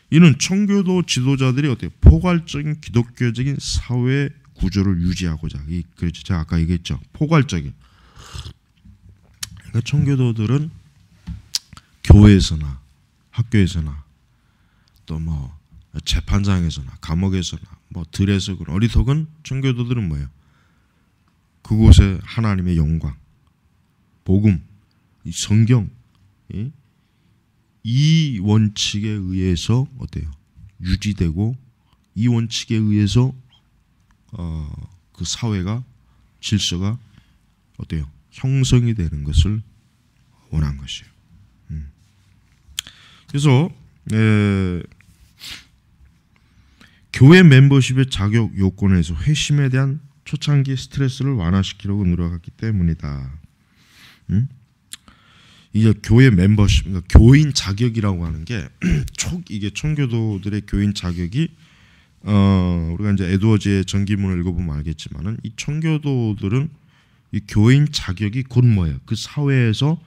A: 이는 청교도 지도자들이 어때요? 포괄적인 기독교적인 사회 구조를 유지하고자. 그렇죠. 제가 아까 얘기했죠. 포괄적인. 그러니까 청교도들은 교회에서나 학교에서나 또 재판장에서나 감옥에서나 들에서 어리석은 청교도들은 뭐예요? 그곳에 하나님의 영광, 복음, 이 성경, 이 원칙에 의해서 어때요? 유지되고 이 원칙에 의해서 그 사회가 질서가 어때요? 형성이 되는 것을 원한 것이에요. 그래서 교회 멤버십의 자격 요건에서 회심에 대한 초창기 스트레스를 완화시키려고 노력했기 때문이다. 이게 교회 멤버십, 그러니까 교인 자격이라고 하는 게 이게 청교도들의 교인 자격이 우리가 이제 에드워즈의 전기문을 읽어보면 알겠지만은 이 청교도들은 이 교인 자격이 곧 뭐예요? 그 사회에서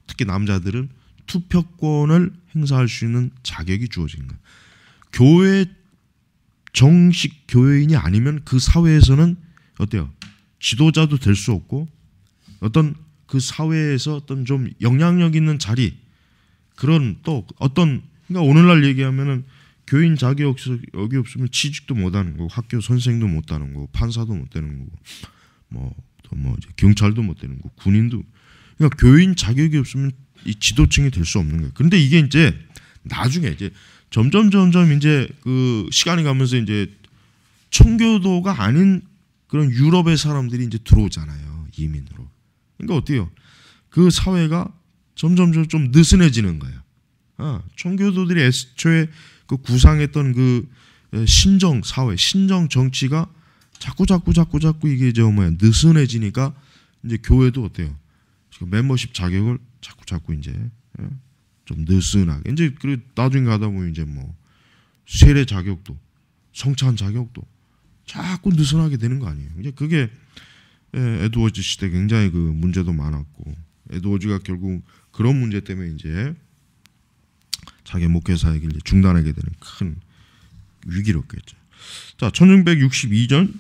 A: 특히 남자들은 투표권을 행사할 수 있는 자격이 주어진 거예요. 교회 정식 교회인이 아니면 그 사회에서는 어때요? 지도자도 될 수 없고 어떤 그 사회에서 어떤 좀 영향력 있는 자리 그런 또 어떤 그러니까 오늘날 얘기하면은 교인 자격이 없으면 취직도 못하는 거고 학교 선생도 못하는 거고 판사도 못 되는 거고 뭐 이제 경찰도 못 되는 거고 군인도 그러니까 교인 자격이 없으면 이 지도층이 될 수 없는 거예요. 그런데 이게 이제 나중에 이제 점점 이제 그 시간이 가면서 이제 청교도가 아닌 그런 유럽의 사람들이 이제 들어오잖아요. 이민으로. 그러니까 어때요? 그 사회가 점점 좀 느슨해지는 거예요. 청교도들이 애초에 그 구상했던 그 신정 사회, 신정 정치가 자꾸 이게 느슨해지니까 이제 교회도 어때요? 지금 멤버십 자격을 자꾸 이제 좀 느슨하게 이제 그리고 나중에 가다 보면 이제 뭐 세례 자격도 성찬 자격도 자꾸 느슨하게 되는 거 아니에요. 이제 그게 에드워즈 시대 굉장히 그 문제도 많았고 에드워즈가 결국 그런 문제 때문에 이제 자기 목회 사역을 이제 중단하게 되는 큰 위기를 겪겠죠. 자, 1662년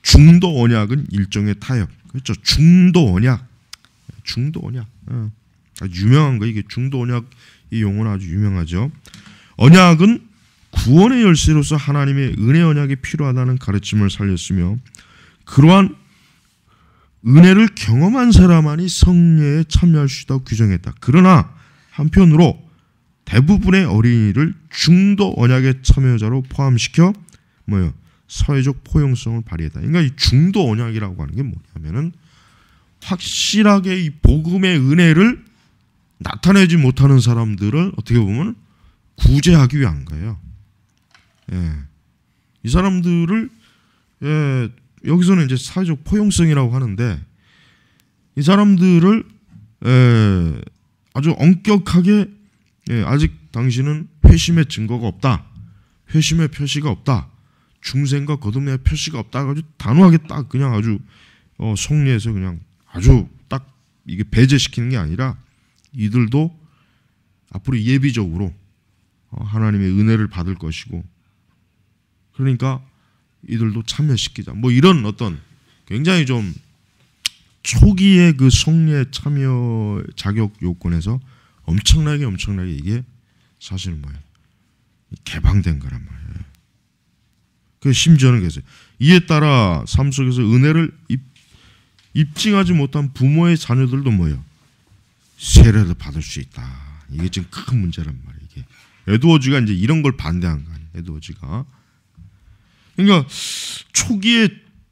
A: 중도 언약은 일종의 타협. 그렇죠. 중도 언약. 아주 유명한 거 이게 중도 언약 이 용어는 아주 유명하죠. 언약은 구원의 열쇠로서 하나님의 은혜 언약이 필요하다는 가르침을 살렸으며 그러한 은혜를 경험한 사람만이 성례에 참여할 수 있다고 규정했다. 그러나 한편으로 대부분의 어린이를 중도 언약의 참여자로 포함시켜 사회적 포용성을 발휘했다. 그러니까 이 중도 언약이라고 하는 게 뭐냐면은 확실하게 이 복음의 은혜를 나타내지 못하는 사람들을 어떻게 보면 구제하기 위한 거예요. 이 사람들을 여기서는 이제 사회적 포용성이라고 하는데 이 사람들을 아주 엄격하게 아직 당신은 회심의 증거가 없다, 회심의 표시가 없다, 중생과 거듭남의 표시가 없다 가지고 단호하게 딱 그냥 아주 성례에서 그냥 아주 딱 이게 배제시키는 게 아니라 이들도 앞으로 예비적으로 하나님의 은혜를 받을 것이고 그러니까 이들도 참여시키자. 뭐 이런 어떤 굉장히 좀 초기의 그 성례 참여 자격 요건에서 엄청나게 이게 사실은 뭐예요? 개방된 거란 말이에요. 그 심지어는 그랬어요. 이에 따라 삶 속에서 은혜를 입증하지 못한 부모의 자녀들도 뭐예요? 세례를 받을 수 있다. 이게 지금 큰 문제란 말이에요. 이게 에드워즈가 이제 이런 걸 반대한 거 아니에요. 에드워즈가. 그러니까 초기에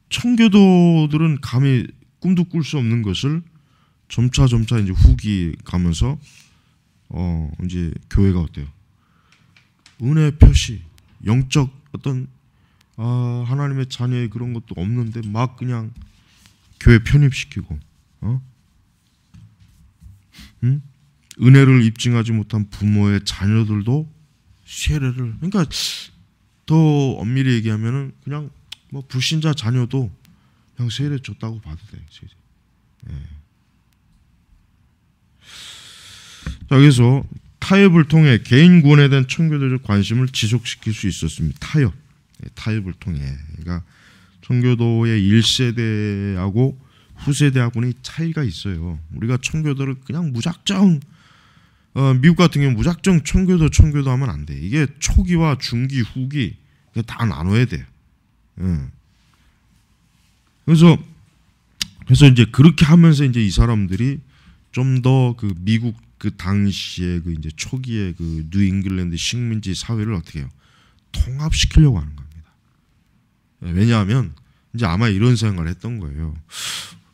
A: 청교도들은 감히 꿈도 꿀 수 없는 것을 점차 이제 후기 가면서 이제 교회가 어때요? 은혜 표시, 영적 어떤 하나님의 자녀의 그런 것도 없는데 막 그냥 교회 편입시키고 은혜를 입증하지 못한 부모의 자녀들도 세례를 그러니까 더 엄밀히 얘기하면은 그냥 뭐 불신자 자녀도 그냥 세례 줬다고 봐도 돼. 자, 그래서 타협을 통해 개인 구원에 대한 청교도적 관심을 지속시킬 수 있었습니다. 타협을 통해. 그러니까 청교도의 1세대하고 후세대하고는 차이가 있어요. 우리가 청교도를 그냥 무작정 미국 같은 경우 무작정 청교도 하면 안 돼. 이게 초기와 중기, 후기 다 나눠야 돼요. 그래서 이제 그렇게 하면서 이제 이 사람들이 좀 더 그 미국 그 당시에 그 이제 초기의 그 뉴잉글랜드 식민지 사회를 어떻게 해요? 통합시키려고 하는 겁니다. 왜냐하면 이제 아마 이런 생각을 했던 거예요.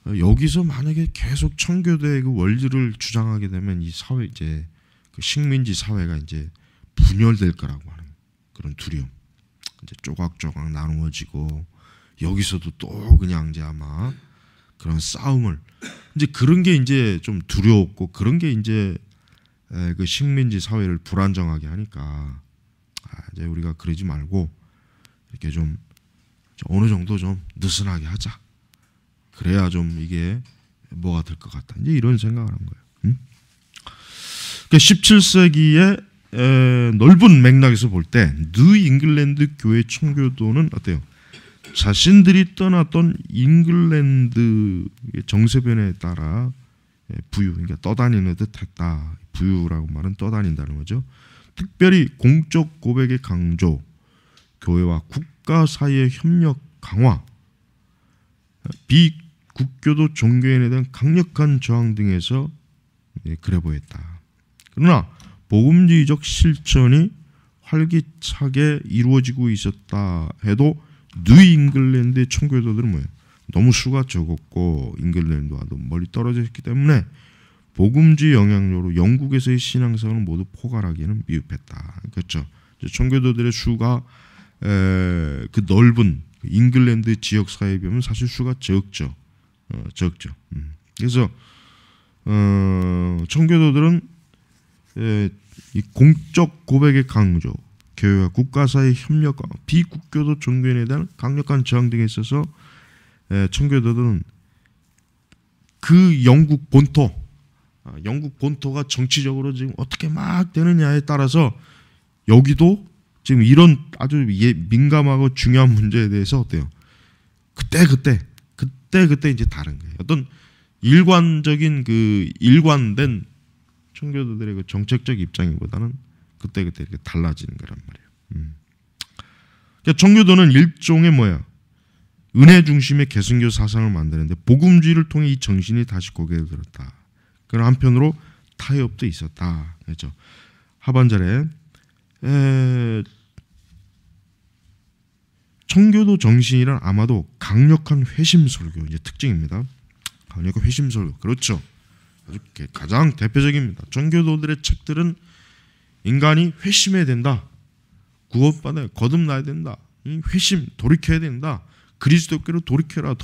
A: 여기서 만약에 계속 청교도의 그 원리를 주장하게 되면 이 사회 이제 그 식민지 사회가 이제 분열될 거라고 하는 그런 두려움. 이제 조각조각 나누어지고 여기서도 또 그냥 이제 아마 그런 싸움을 이제 그런 게 이제 좀 두려웠고 그런 게 이제 그 식민지 사회를 불안정하게 하니까 이제 우리가 그러지 말고 이렇게 좀 어느 정도 좀 느슨하게 하자. 그래야 좀 이게 뭐가 될 것 같다. 이제 이런 생각을 한 거예요. 그러니까 17세기의 넓은 맥락에서 볼 때 뉴 잉글랜드 교회 청교도는 어때요? 자신들이 떠났던 잉글랜드의 정세변에 따라 부유, 그러니까 떠다니는 듯했다. 부유라고 말은 떠다닌다는 거죠. 특별히 공적 고백의 강조, 교회와 국가 사이의 협력 강화, 비국교도 종교인에 대한 강력한 저항 등에서 그래 보였다. 그러나 복음주의적 실천이 활기차게 이루어지고 있었다 해도 뉴 잉글랜드의 청교도들은 뭐예요? 너무 수가 적었고 잉글랜드와 너무 멀리 떨어져 있기 때문에 복음주의 영향력으로 영국에서의 신앙생활을 모두 포괄하기에는 미흡했다. 그렇죠. 청교도들의 수가 그 넓은 잉글랜드 지역 사회에 비하면 사실 수가 적죠. 적죠. 그래서 청교도들은 이 공적 고백의 강조, 교회와 국가 사이의 협력과 비국교도 종교인에 대한 강력한 저항 등에 있어서 청교도들은 그 영국 본토가 정치적으로 지금 어떻게 막 되느냐에 따라서 여기도 지금 이런 아주 민감하고 중요한 문제에 대해서 어때요? 그때 이제 다른 거예요. 어떤 일관된 청교도들의 그 정책적 입장보다는 그때 이렇게 달라지는 거란 말이에요. 그러니까 청교도는 일종의 은혜 중심의 개선교 사상을 만드는데 복음주의를 통해 이 정신이 다시 고개를 들었다. 그러나 한편으로 타협도 있었다. 그렇죠. 하반절에 청교도 정신이란 아마도 강력한 회심 설교 이제 특징입니다. 강력한 회심 설교. 그렇죠. 아주 가장 대표적입니다. 청교도들의 책들은 인간이 회심해야 된다. 구원받아야 거듭나야 된다. 회심 돌이켜야 된다. 그리스도께로 돌이켜라.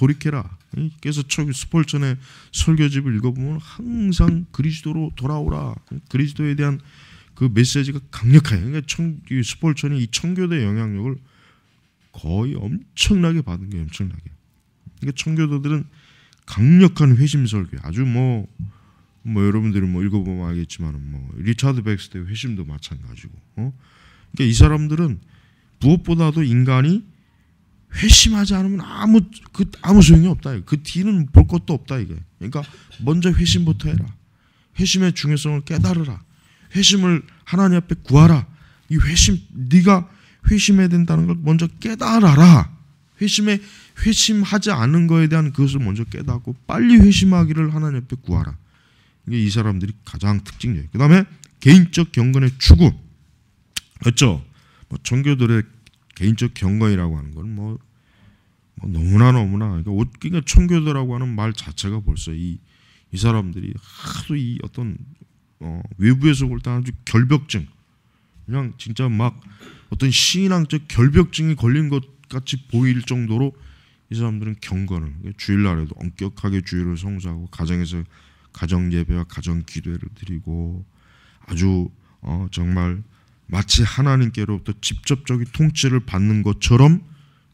A: 그래서 스폴전의 설교집을 읽어보면 항상 그리스도로 돌아오라. 그리스도에 대한 그 메시지가 강력해요. 그러니까 스폴전이 이 청교도의 영향력을 거의 엄청나게 받은 게 엄청나게. 그러니까 청교도들은 강력한 회심 설교. 아주 여러분들이 읽어보면 알겠지만 리차드 백스터의 회심도 마찬가지고. 그러니까 이 사람들은 무엇보다도 인간이 회심하지 않으면 아무 소용이 없다. 그 뒤는 볼 것도 없다 이게. 그러니까 먼저 회심부터 해라. 회심의 중요성을 깨달으라. 회심을 하나님 앞에 구하라. 이 네가 회심해야 된다는 걸 먼저 깨달아라. 회심하지 않은 거에 대한 그것을 먼저 깨닫고 빨리 회심하기를 하나님 앞에 구하라. 이게 이 사람들이 가장 특징이에요. 그 다음에 개인적 경건의 추구. 그렇죠. 청교도의 개인적 경건이라고 하는 건 너무나 그러니까 청교도라고 하는 말 자체가 벌써 이 사람들이 하도 이 어떤 외부에서 볼 때 아주 결벽증, 그냥 진짜 막 어떤 신앙적 결벽증이 걸린 것 같이 보일 정도로 이 사람들은 경건을 주일날에도 엄격하게 주일을 성수하고 가정에서 가정 예배와 가정 기도회를 드리고 아주 정말 마치 하나님께로부터 직접적인 통치를 받는 것처럼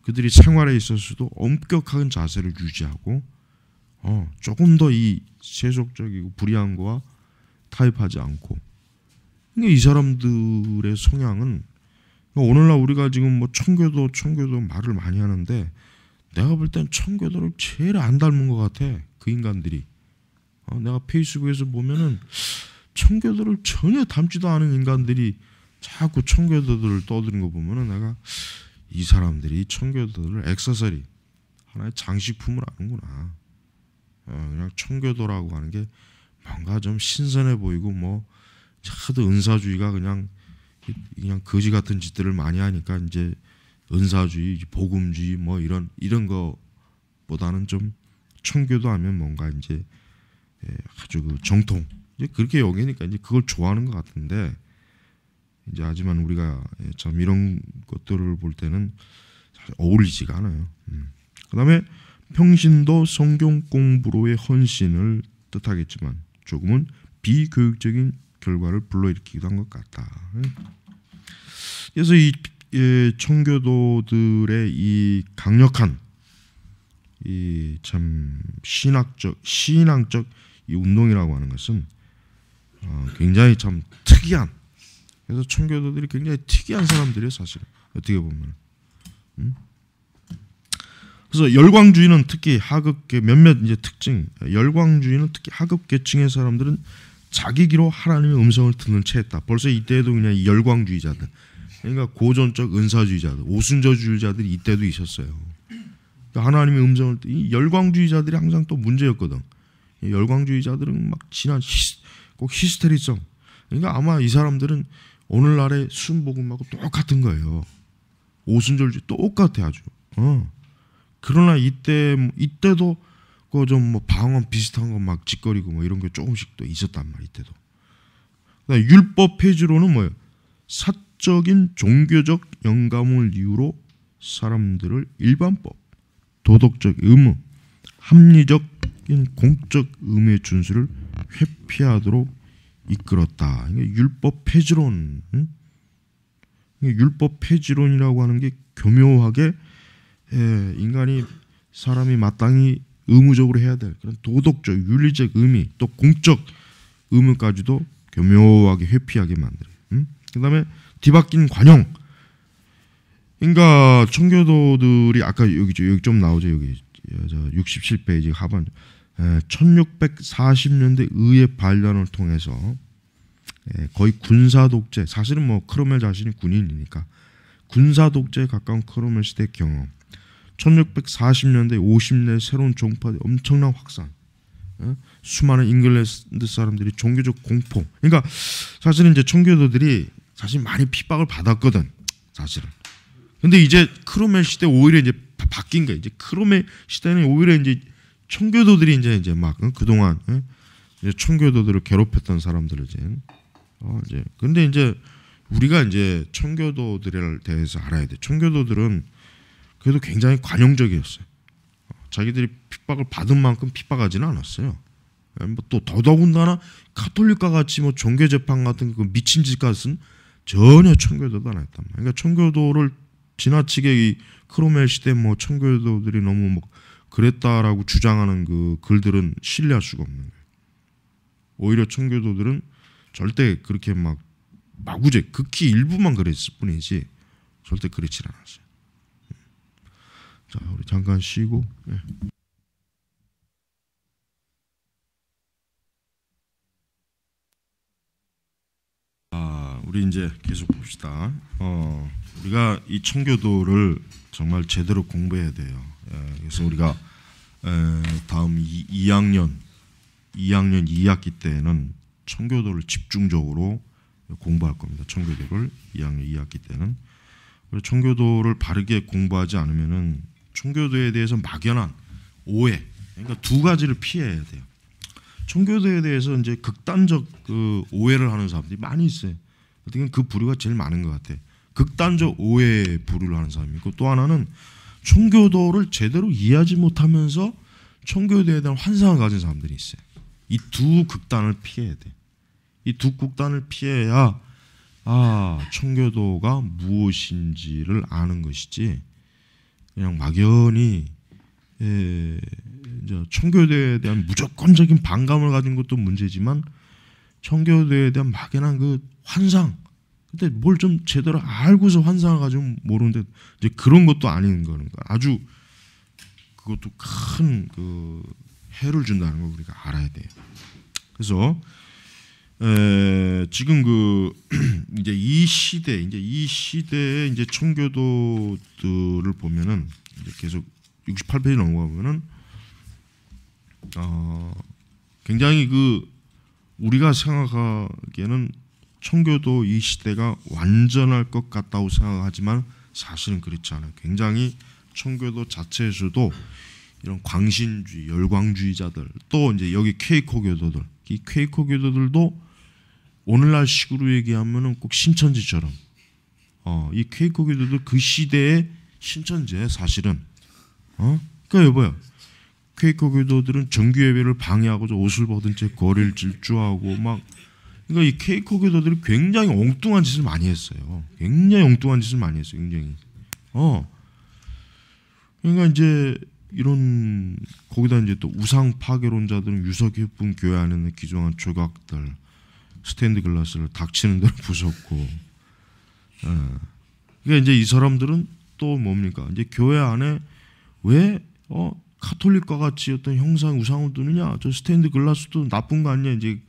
A: 그들이 생활에 있어서도 엄격한 자세를 유지하고 조금 더 이 세속적이고 불의한 거와 타협하지 않고. 그러니까 이 사람들의 성향은 오늘날 우리가 지금 청교도 말을 많이 하는데 내가 볼 땐 청교도를 제일 안 닮은 것 같아. 그 인간들이. 내가 페이스북에서 보면은 청교도를 전혀 닮지도 않은 인간들이 자꾸 청교도들을 떠드는 거 보면은 내가 이 사람들이 청교도들을 액세서리 하나의 장식품을 아는구나. 그냥 청교도라고 하는 게 뭔가 좀 신선해 보이고 하도 은사주의가 그냥 거지 같은 짓들을 많이 하니까 이제 은사주의, 복음주의 이런 거보다는 좀 청교도 하면 뭔가 이제 아주 그 정통 이제 그렇게 여기니까 이제 그걸 좋아하는 것 같은데 이제 하지만 우리가 참 이런 것들을 볼 때는 사실 어울리지가 않아요. 그다음에 평신도 성경 공부로의 헌신을 뜻하겠지만 조금은 비교육적인 결과를 불러일으키기도 한 것 같다. 그래서 이 청교도들의 이 강력한 이 참 신앙적 이 운동이라고 하는 것은 굉장히 참 특이한 그래서 청교도들이 굉장히 특이한 사람들이에요 사실은 어떻게 보면. 그래서 열광주의는 특히 하급계 몇몇 이제 특징 열광주의는 특히 하급계층의 사람들은 자기 귀로 하나님의 음성을 듣는 채했다. 벌써 이때에도 그냥 이 열광주의자들 그러니까 고전적 은사주의자들 오순절주의자들이 이때도 있었어요. 그러니까 하나님의 음성을 이 열광주의자들이 항상 또 문제였거든. 이 열광주의자들은 막 꼭 히스테리성 그러니까 아마 이 사람들은 오늘날의 순복음하고 똑같은 거예요. 오순절주의 똑같아 아주. 그러나 이때도 그 좀 뭐 방언 비슷한 거 막 짓거리고 뭐 이런 게 조금씩 또 있었단 말이야 이때도. 그다음에 율법 폐지로는 뭐예요? 사적인 종교적 영감을 이유로 사람들을 일반법, 도덕적 의무, 합리적인 공적 의무의 준수를 회피하도록 이끌었다. 그러니까 율법 폐지론, 율법 폐지론이라고 하는 게 교묘하게 인간이 사람이 마땅히 의무적으로 해야 될 그런 도덕적, 윤리적 의미, 또 공적 의무까지도 교묘하게 회피하게 만들어요. 그다음에 뒤바뀐 관용. 그러니까 청교도들이 아까 여기 좀 나오죠. 여기 67페이지 하반 1640년대 의회 반란을 통해서 거의 군사 독재. 사실은 뭐 크로멜 자신이 군인이니까 군사 독재에 가까운 크로멜 시대 경험. 1640년대 50년대 새로운 종파의 엄청난 확산. 수많은 잉글랜드 사람들이 종교적 공포. 그러니까 사실은 이제 청교도들이 사실 많이 핍박을 받았거든. 사실은. 근데 이제 크로멜 시대 오히려 이제 바뀐 거야. 이제 크로멜 시대는 오히려 이제 청교도들이 이제 막 그동안 이제 청교도들을 괴롭혔던 사람들을 이제 근데 이제 우리가 이제 청교도들에 대해서 알아야 돼. 청교도들은 그래도 굉장히 관용적이었어요. 자기들이 핍박을 받은 만큼 핍박하지는 않았어요. 뭐 또 더더군다나 카톨릭과 같이 뭐 종교 재판 같은 그 미친 짓 같은 전혀 청교도도 안 했단 말이에요. 그러니까 청교도를 지나치게 이 크로멜 시대 뭐 청교도들이 너무 뭐 그랬다라고 주장하는 그 글들은 신뢰할 수가 없는 거예요. 오히려 청교도들은 절대 그렇게 막 마구제 극히 일부만 그랬을 뿐이지 절대 그렇지 않았어요. 자, 우리 잠깐 쉬고. 우리 이제 계속 봅시다. 우리가 이 청교도를 정말 제대로 공부해야 돼요. 그래서 우리가 다음 2학년 2학기 때는 청교도를 집중적으로 공부할 겁니다. 청교도를 2학년 2학기 때는. 그리고 청교도를 바르게 공부하지 않으면은 청교도에 대해서 막연한 오해, 그러니까 두 가지를 피해야 돼요. 청교도에 대해서 이제 극단적 그 오해를 하는 사람들이 많이 있어요. 어떻게 그 부류가 제일 많은 것 같아. 극단적 오해에 부류를 하는 사람이 있고 또 하나는 청교도를 제대로 이해하지 못하면서 청교도에 대한 환상을 가진 사람들이 있어요. 이 두 극단을 피해야 돼. 이 두 극단을 피해야 청교도가 무엇인지를 아는 것이지 그냥 막연히 이제 청교도에 대한 무조건적인 반감을 가진 것도 문제지만 청교도에 대한 막연한 그 환상 근데 뭘 좀 제대로 알고서 환상을 가지고 모르는데 이제 그런 것도 아닌 거는 아주 그것도 큰 그 해를 준다는 걸 우리가 알아야 돼요. 그래서 지금 그 이제 이 시대에 이제 청교도들을 보면은 이제 계속 68페이지 넘어가면은 굉장히 그 우리가 생각하기에는 청교도 이 시대가 완전할 것 같다고 생각하지만 사실은 그렇지 않아요. 굉장히 청교도 자체에서도 이런 광신주의, 열광주의자들, 또 이제 여기 케이코 교도들, 이 케이코 교도들도 오늘날 식으로 얘기하면은 꼭 신천지처럼, 이 케이코 교도들 그 시대의 신천지에 사실은, 그러니까 여보요, 케이코 교도들은 정규 예배를 방해하고 옷을 벗은 채 거리를 질주하고 막, 그러니까 이 케이코 교도들이 굉장히 엉뚱한 짓을 많이 했어요. 굉장히 엉뚱한 짓을 많이 했어요. 굉장히. 그러니까 이제 이런 거기다 이제 또 우상 파괴론자들은 유석예쁜 교회 안에는 기존한 조각들, 스테인드 글라스를 닥치는 대로 부쉈고, 그러니까 이제 이 사람들은 또 뭡니까? 이제 교회 안에 왜 카톨릭과 같이 어떤 형상 우상을 두느냐? 저 스테인드 글라스도 나쁜 거 아니냐? 이제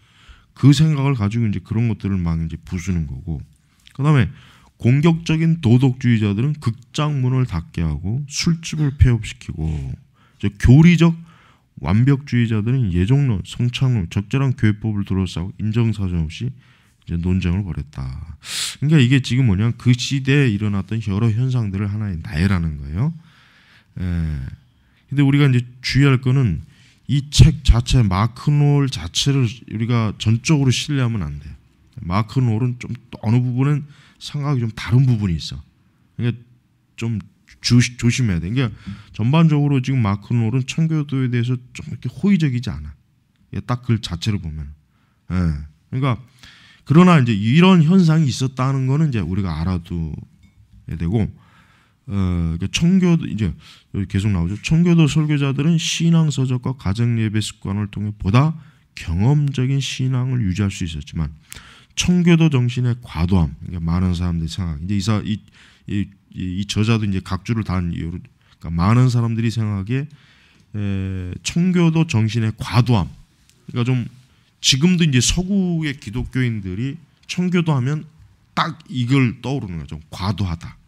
A: 그 생각을 가지고 이제 그런 것들을 막 이제 부수는 거고, 그다음에 공격적인 도덕주의자들은 극장문을 닫게 하고 술집을 폐업시키고, 교리적 완벽주의자들은 예종론, 성착론, 적절한 교회법을 둘러싸고 인정사정 없이 이제 논쟁을 벌였다. 그러니까 이게 지금 뭐냐, 그 시대에 일어났던 여러 현상들을 하나의 나열하는 거예요. 근데 우리가 이제 주의할 거는 이 책 자체, 마크놀 자체를 우리가 전적으로 신뢰하면 안 돼요. 마크놀은 좀 어느 부분은 생각이 좀 다른 부분이 있어. 그러니까 좀 조심해야 돼. 그러니까 전반적으로 지금 마크놀은 청교도에 대해서 좀 이렇게 호의적이지 않아. 딱 그 자체를 보면. 그러니까 그러나 이제 이런 현상이 있었다는 거는 이제 우리가 알아둬야 되고, 청교도 이제 여기 계속 나오죠. 청교도 설교자들은 신앙 서적과 가정 예배 습관을 통해 보다 경험적인 신앙을 유지할 수 있었지만, 청교도 정신의 과도함, 그러니까 많은 사람들이 생각, 이제 이 저자도 이제 각주를 단 이유로, 그러니까 많은 사람들이 생각에 청교도 정신의 과도함, 그러니까 좀 지금도 이제 서구의 기독교인들이 청교도 하면 딱 이걸 떠오르는 거죠. 과도하다,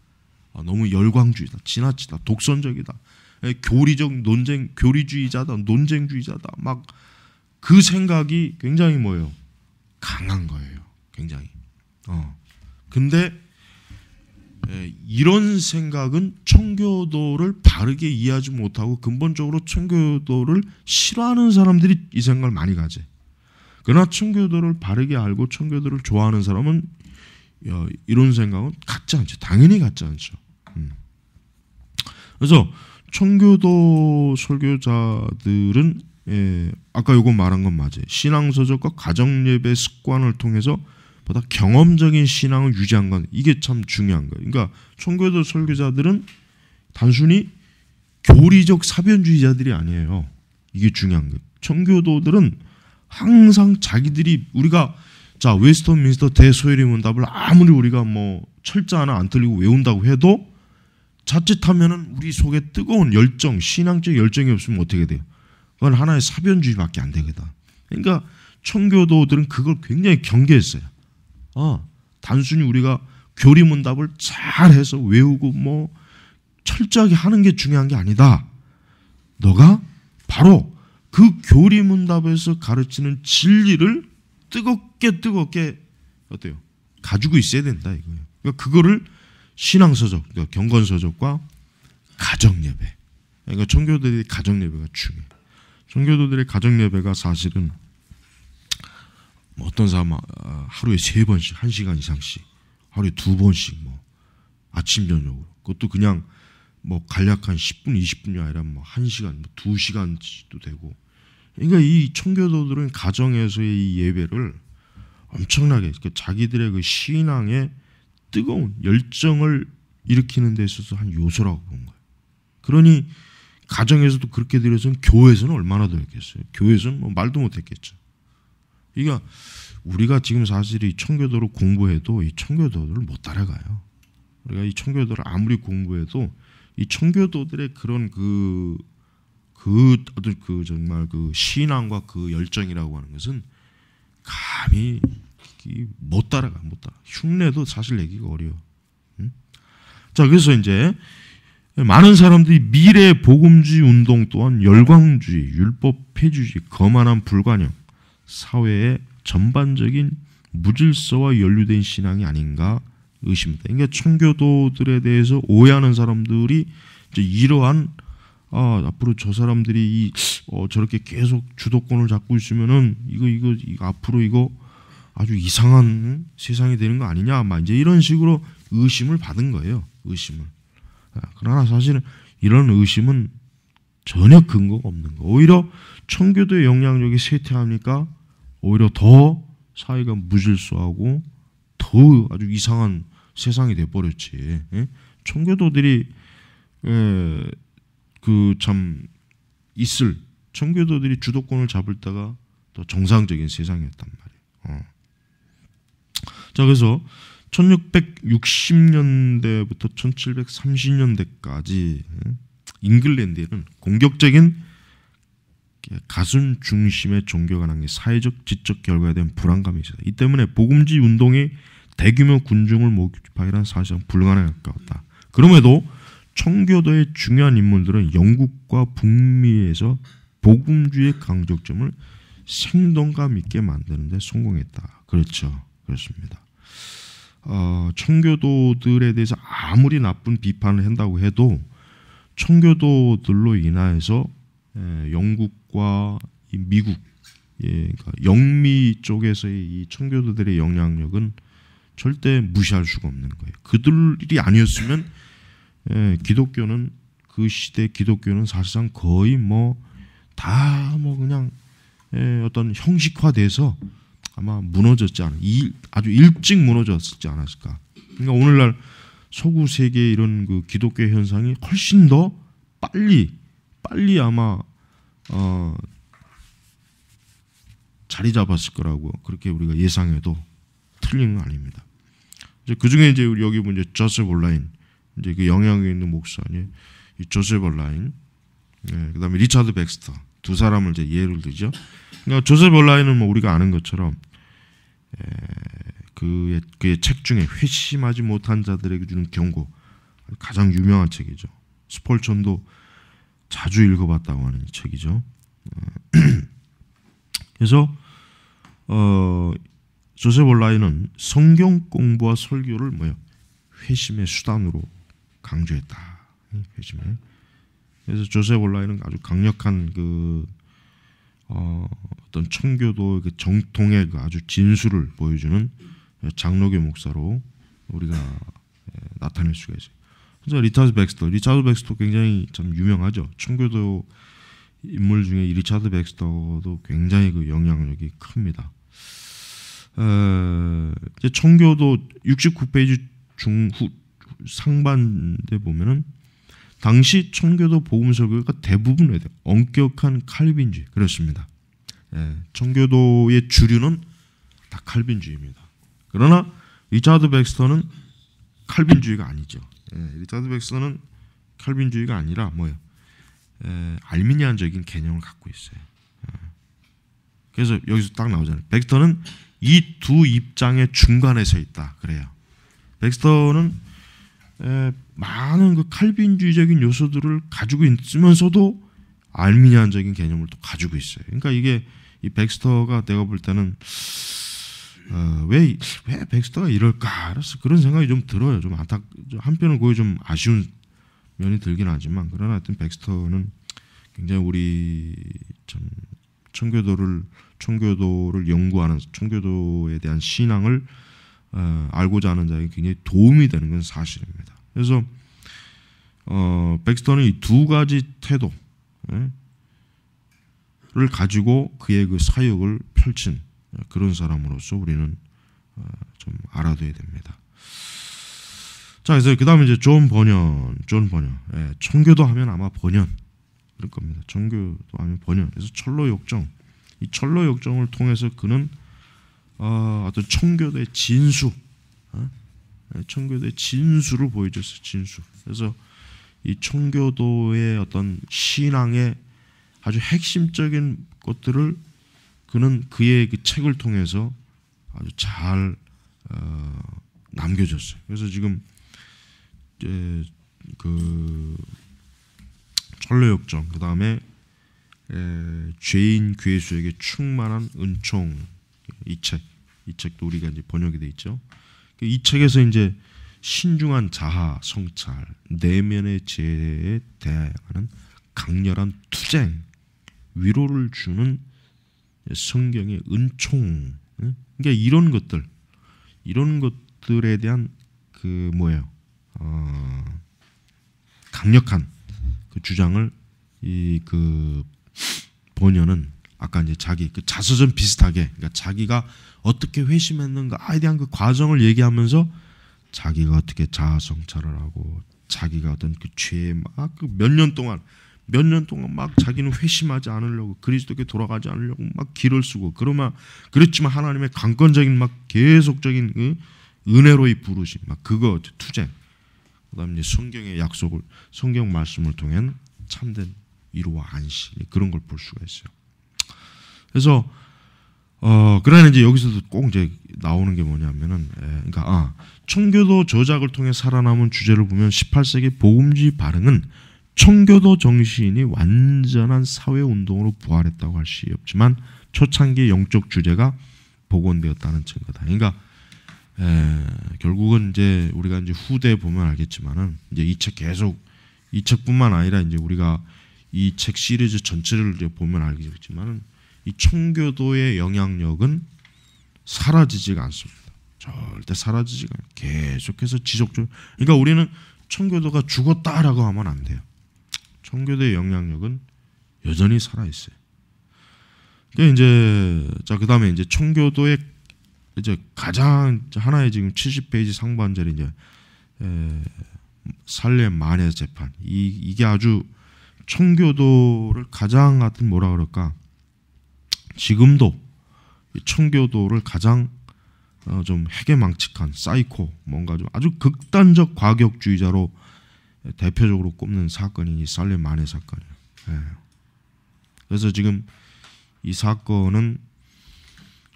A: 너무 열광주의다, 지나치다, 독선적이다, 교리적 논쟁, 교리주의자다, 논쟁주의자다, 막 그 생각이 굉장히 뭐예요? 강한 거예요. 굉장히. 근데 이런 생각은 청교도를 바르게 이해하지 못하고 근본적으로 청교도를 싫어하는 사람들이 이 생각을 많이 가지. 그러나 청교도를 바르게 알고 청교도를 좋아하는 사람은 이런 생각은 갖지 않죠. 당연히 갖지 않죠. 그래서 청교도 설교자들은 아까 요거 말한 건 맞아요. 신앙서적과 가정예배 습관을 통해서 보다 경험적인 신앙을 유지한 건, 이게 참 중요한 거예요. 그러니까 청교도 설교자들은 단순히 교리적 사변주의자들이 아니에요. 이게 중요한 거예요. 청교도들은 항상 자기들이, 우리가 자 웨스턴민스터 대소요리 문답을 아무리 우리가 뭐 철자 하나 안 틀리고 외운다고 해도 자칫하면은 우리 속에 뜨거운 열정, 신앙적 열정이 없으면 어떻게 돼요? 그건 하나의 사변주의밖에 안 되거든. 그러니까 청교도들은 그걸 굉장히 경계했어요. 단순히 우리가 교리문답을 잘해서 외우고 뭐 철저하게 하는 게 중요한 게 아니다. 너가 바로 그 교리문답에서 가르치는 진리를 뜨겁게 어때요? 가지고 있어야 된다 이거예요. 그러니까 그거를 신앙서적, 그러니까 경건서적과 가정예배. 그러니까 청교도들의 가정예배가 중요해요. 청교도들의 가정예배가 사실은 어떤 사람은 하루에 3번씩, 1시간 이상씩, 하루에 2번씩, 뭐 아침 저녁으로, 그것도 그냥 뭐 간략한 10분, 20분이 아니라 뭐 1시간, 뭐 2시간도 되고. 그러니까 이 청교도들은 가정에서의 이 예배를 엄청나게, 자기들의 그 신앙의 뜨거운 열정을 일으키는 데 있어서 한 요소라고 본 거예요. 그러니 가정에서도 그렇게 드려서는 교회에서는 얼마나 더 했겠어요. 교회에서는 뭐 말도 못했겠죠. 그러니까 우리가 지금 사실 이 청교도를 공부해도 이 청교도들을 못 따라가요. 우리가 이 청교도를 아무리 공부해도 이 청교도들의 그런 정말 그 신앙과 그 열정이라고 하는 것은 감히 못 따라가. 흉내도 사실 내기가 어려워. 자, 그래서 이제 많은 사람들이 미래 복음주의 운동 또한 열광주의, 율법 폐지주의, 거만한 불관용, 사회의 전반적인 무질서와 연루된 신앙이 아닌가 의심합니다. 그러니까 청교도들에 대해서 오해하는 사람들이 이제 이러한 앞으로 저 사람들이 저렇게 계속 주도권을 잡고 있으면은 이거 앞으로 이거 아주 이상한 세상이 되는 거 아니냐, 막 이제 이런 식으로 의심을 받은 거예요. 의심을. 그러나 사실은 이런 의심은 전혀 근거가 없는 거. 오히려 청교도의 영향력이 쇠퇴하니까 오히려 더 사회가 무질서하고 더 아주 이상한 세상이 돼버렸지. 예? 청교도들이 그 참 청교도들이 주도권을 잡을 때가 더 정상적인 세상이었단 말이에요. 자, 그래서 1660년대부터 1730년대까지 잉글랜드에는 공격적인 가순 중심의 종교가 난 게 사회적 지적 결과에 대한 불안감이 있어요. 이 때문에 복음지 운동이 대규모 군중을 모집하기란 사실상 불가능에 가까웠다. 그럼에도 청교도의 중요한 인물들은 영국과 북미에서 복음주의 강조점을 생동감 있게 만드는 데 성공했다. 그렇죠. 그렇습니다. 청교도들에 대해서 아무리 나쁜 비판을 한다고 해도 청교도들로 인하여서 영국과 미국, 그러니까 영미 쪽에서의 이 청교도들의 영향력은 절대 무시할 수가 없는 거예요. 그들이 아니었으면 기독교는, 그 시대 기독교는 사실상 거의 다 그냥 어떤 형식화돼서 아마 무너졌지 않아, 아주 일찍 무너졌지 않았을까. 그러니까 오늘날 서구 세계의 이런 그 기독교 현상이 훨씬 더 빨리 아마 자리 잡았을 거라고 그렇게 우리가 예상해도 틀린 건 아닙니다. 그 중에 이제 우리 여기 이제 조셉 올라인, 이제 그 영향력 있는 목사님, 이 조셉 올라인, 그다음에 리차드 백스터, 두 사람을 이제 예를 들죠. 그러니까 조셉 올라인은 우리가 아는 것처럼 그의 책 중에 회심하지 못한 자들에게 주는 경고, 가장 유명한 책이죠. 스폴천도 자주 읽어봤다고 하는 책이죠. 그래서 조셉 올라인은 성경 공부와 설교를 회심의 수단으로 강조했다. 회심에. 그래서 조셉 올라인은 아주 강력한 어떤 청교도 그 정통의 그 아주 진수를 보여주는 장로교 목사로 우리가 나타낼 수가 있어요. 그래서 리차드 백스터 굉장히 참 유명하죠. 청교도 인물 중에 이 리차드 백스터도 굉장히 그 영향력이 큽니다. 이제 청교도 69페이지 중후 상반대 보면은 당시 청교도 복음 설교가 대부분 엄격한 칼빈주의, 그렇습니다. 청교도의 주류는 다 칼빈주의입니다. 그러나 리차드 백스터는 칼빈주의가 아니죠. 리차드 백스터는 칼빈주의가 아니라 알미니안적인 개념을 갖고 있어요. 그래서 여기서 딱 나오잖아요. 백스터는 이 두 입장의 중간에 서 있다. 그래요. 백스터는 많은 그 칼빈주의적인 요소들을 가지고 있으면서도 알미니안적인 개념을 또 가지고 있어요. 그러니까 이게 이 백스터가 내가 볼 때는 왜 백스터가 이럴까? 알았어. 그런 생각이 좀 들어요. 좀 한편은 거의 좀 아쉬운 면이 들긴 하지만, 그러나 하여튼 백스터는 굉장히 우리 참 청교도를 연구하는, 청교도에 대한 신앙을 알고자 하는 자에게 굉장히 도움이 되는 건 사실입니다. 그래서 백스터는 이 두 가지 태도를 가지고 그의 그 사역을 펼친 그런 사람으로서 우리는 좀 알아둬야 됩니다. 자, 그래서 그 다음에 이제 존 버년. 청교도 하면 아마 번연 그럴 겁니다. 청교도 하면 번연. 그래서 철로 역정. 이 철로 역정을 통해서 그는 어떤 청교도의 진수, 청교도의 진수를 보여줬어요. 진수. 그래서 이 청교도의 어떤 신앙의 아주 핵심적인 것들을 그는 그의 그 책을 통해서 아주 잘 남겨줬어요. 그래서 지금 그 철로 역정, 그 다음에 죄인 괴수에게 충만한 은총, 이 책도 우리가 이제 번역이 돼 있죠. 이 책에서 이제 신중한 자아 성찰, 내면의 죄에 대하여는 강렬한 투쟁, 위로를 주는 성경의 은총. 그러니까 이런 것들에 대한 그 뭐예요? 강력한 그 주장을 이 그 본연은 아까 이제 자기 그 자서전 비슷하게, 그러니까 자기가 어떻게 회심했는가에 대한 그 과정을 얘기하면서 자기가 어떻게 자아 성찰을 하고 자기가 어떤 그 죄에 막 그 몇 년 동안 막 자기는 회심하지 않으려고 그리스도께 돌아가지 않으려고 막 길을 쓰고 그렇지만 하나님의 강권적인 막 계속적인 그 은혜로의 부르심 막 그거 투쟁, 그다음에 이제 성경의 약속을 성경 말씀을 통한 참된 위로와 안식 그런 걸 볼 수가 있어요. 그래서 그러나 이제 여기서도 꼭 이제 나오는 게 뭐냐면은 그러니까 청교도 저작을 통해 살아남은 주제를 보면 18세기 복음주의 발흥은 청교도 정신이 완전한 사회운동으로 부활했다고 할 수 없지만 초창기 영적 주제가 복원되었다는 증거다. 그러니까 결국은 이제 우리가 이제 후대에 보면 알겠지만은 이제 이 책뿐만 아니라 이제 우리가 이 책 시리즈 전체를 이제 보면 알겠지만은 이 청교도의 영향력은 사라지지가 않습니다. 절대 사라지지가 않아요. 계속해서 지속적으로. 그러니까 우리는 청교도가 죽었다라고 하면 안 돼요. 청교도의 영향력은 여전히 살아 있어요. 그러니까 이제 그다음에 이제 청교도의 이제 가장 하나의 지금 70페이지 상반절이 이제 살렘 만해 재판. 이게 아주 청교도를 가장 같은 뭐라 그럴까? 지금도 청교도를 가장 좀 해괴망측한 사이코 뭔가 좀 아주 극단적 과격주의자로 대표적으로 꼽는 사건이 이 살렘 만해 사건이에요. 그래서 지금 이 사건은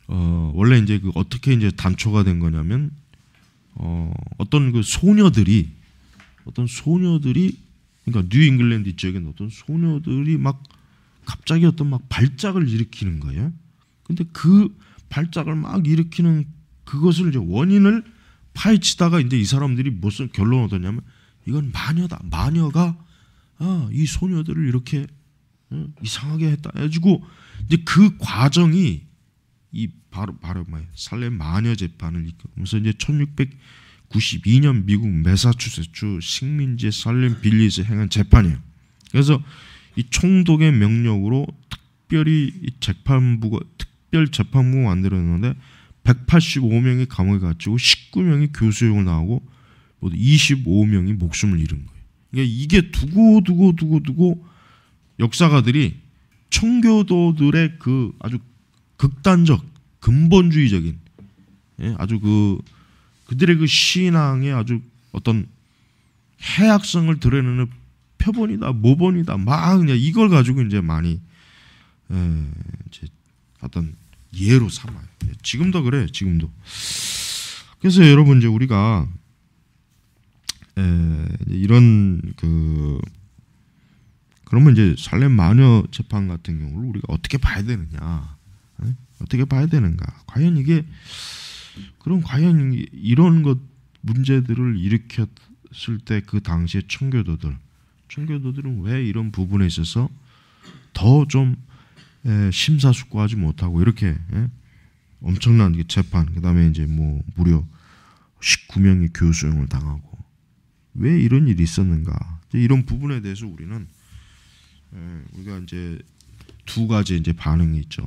A: 원래 이제 그 어떻게 이제 단초가 된 거냐면 어떤 그 소녀들이 그러니까 뉴 잉글랜드 지역에 어떤 소녀들이 막 갑자기 어떤 막 발작을 일으키는 거예요. 근데 그 발작을 막 일으키는 그것을 이제 원인을 파헤치다가 이제 이 사람들이 무슨 결론을 얻었냐면 이건 마녀다. 마녀가 이 소녀들을 이렇게 이상하게 했다. 해가지고 이제 그 과정이 이 바로 살렘 마녀 재판을 이끌면서 이제 1692년 미국 매사추세츠 식민지 살렘 빌리에서 행한 재판이에요. 그래서 이 총독의 명령으로 특별 재판부가 만들었는데 185명이 감옥에 갇히고 19명이 교수형을 나오고 모두 25명이 목숨을 잃은 거예요. 그러니까 이게 두고 역사가들이 청교도들의 그 아주 극단적 근본주의적인 아주 그들의 그 신앙의 아주 어떤 해악성을 드러내는 표본이다 모본이다 막 그냥 이걸 가지고 이제 많이 이제 어떤 예로 삼아요. 지금도 그래요. 지금도. 그래서 여러분 이제 우리가 이런 그러면 이제 살렘 마녀 재판 같은 경우를 우리가 어떻게 봐야 되느냐? 어떻게 봐야 되는가? 과연 이런 것 문제들을 일으켰을 때 그 당시에 청교도들은 왜 이런 부분에 있어서 더 좀 심사숙고하지 못하고 이렇게 엄청난 재판, 그다음에 이제 뭐 무려 19명이 교수형을 당하고 왜 이런 일이 있었는가? 이런 부분에 대해서 우리가 이제 두 가지 이제 반응이 있죠.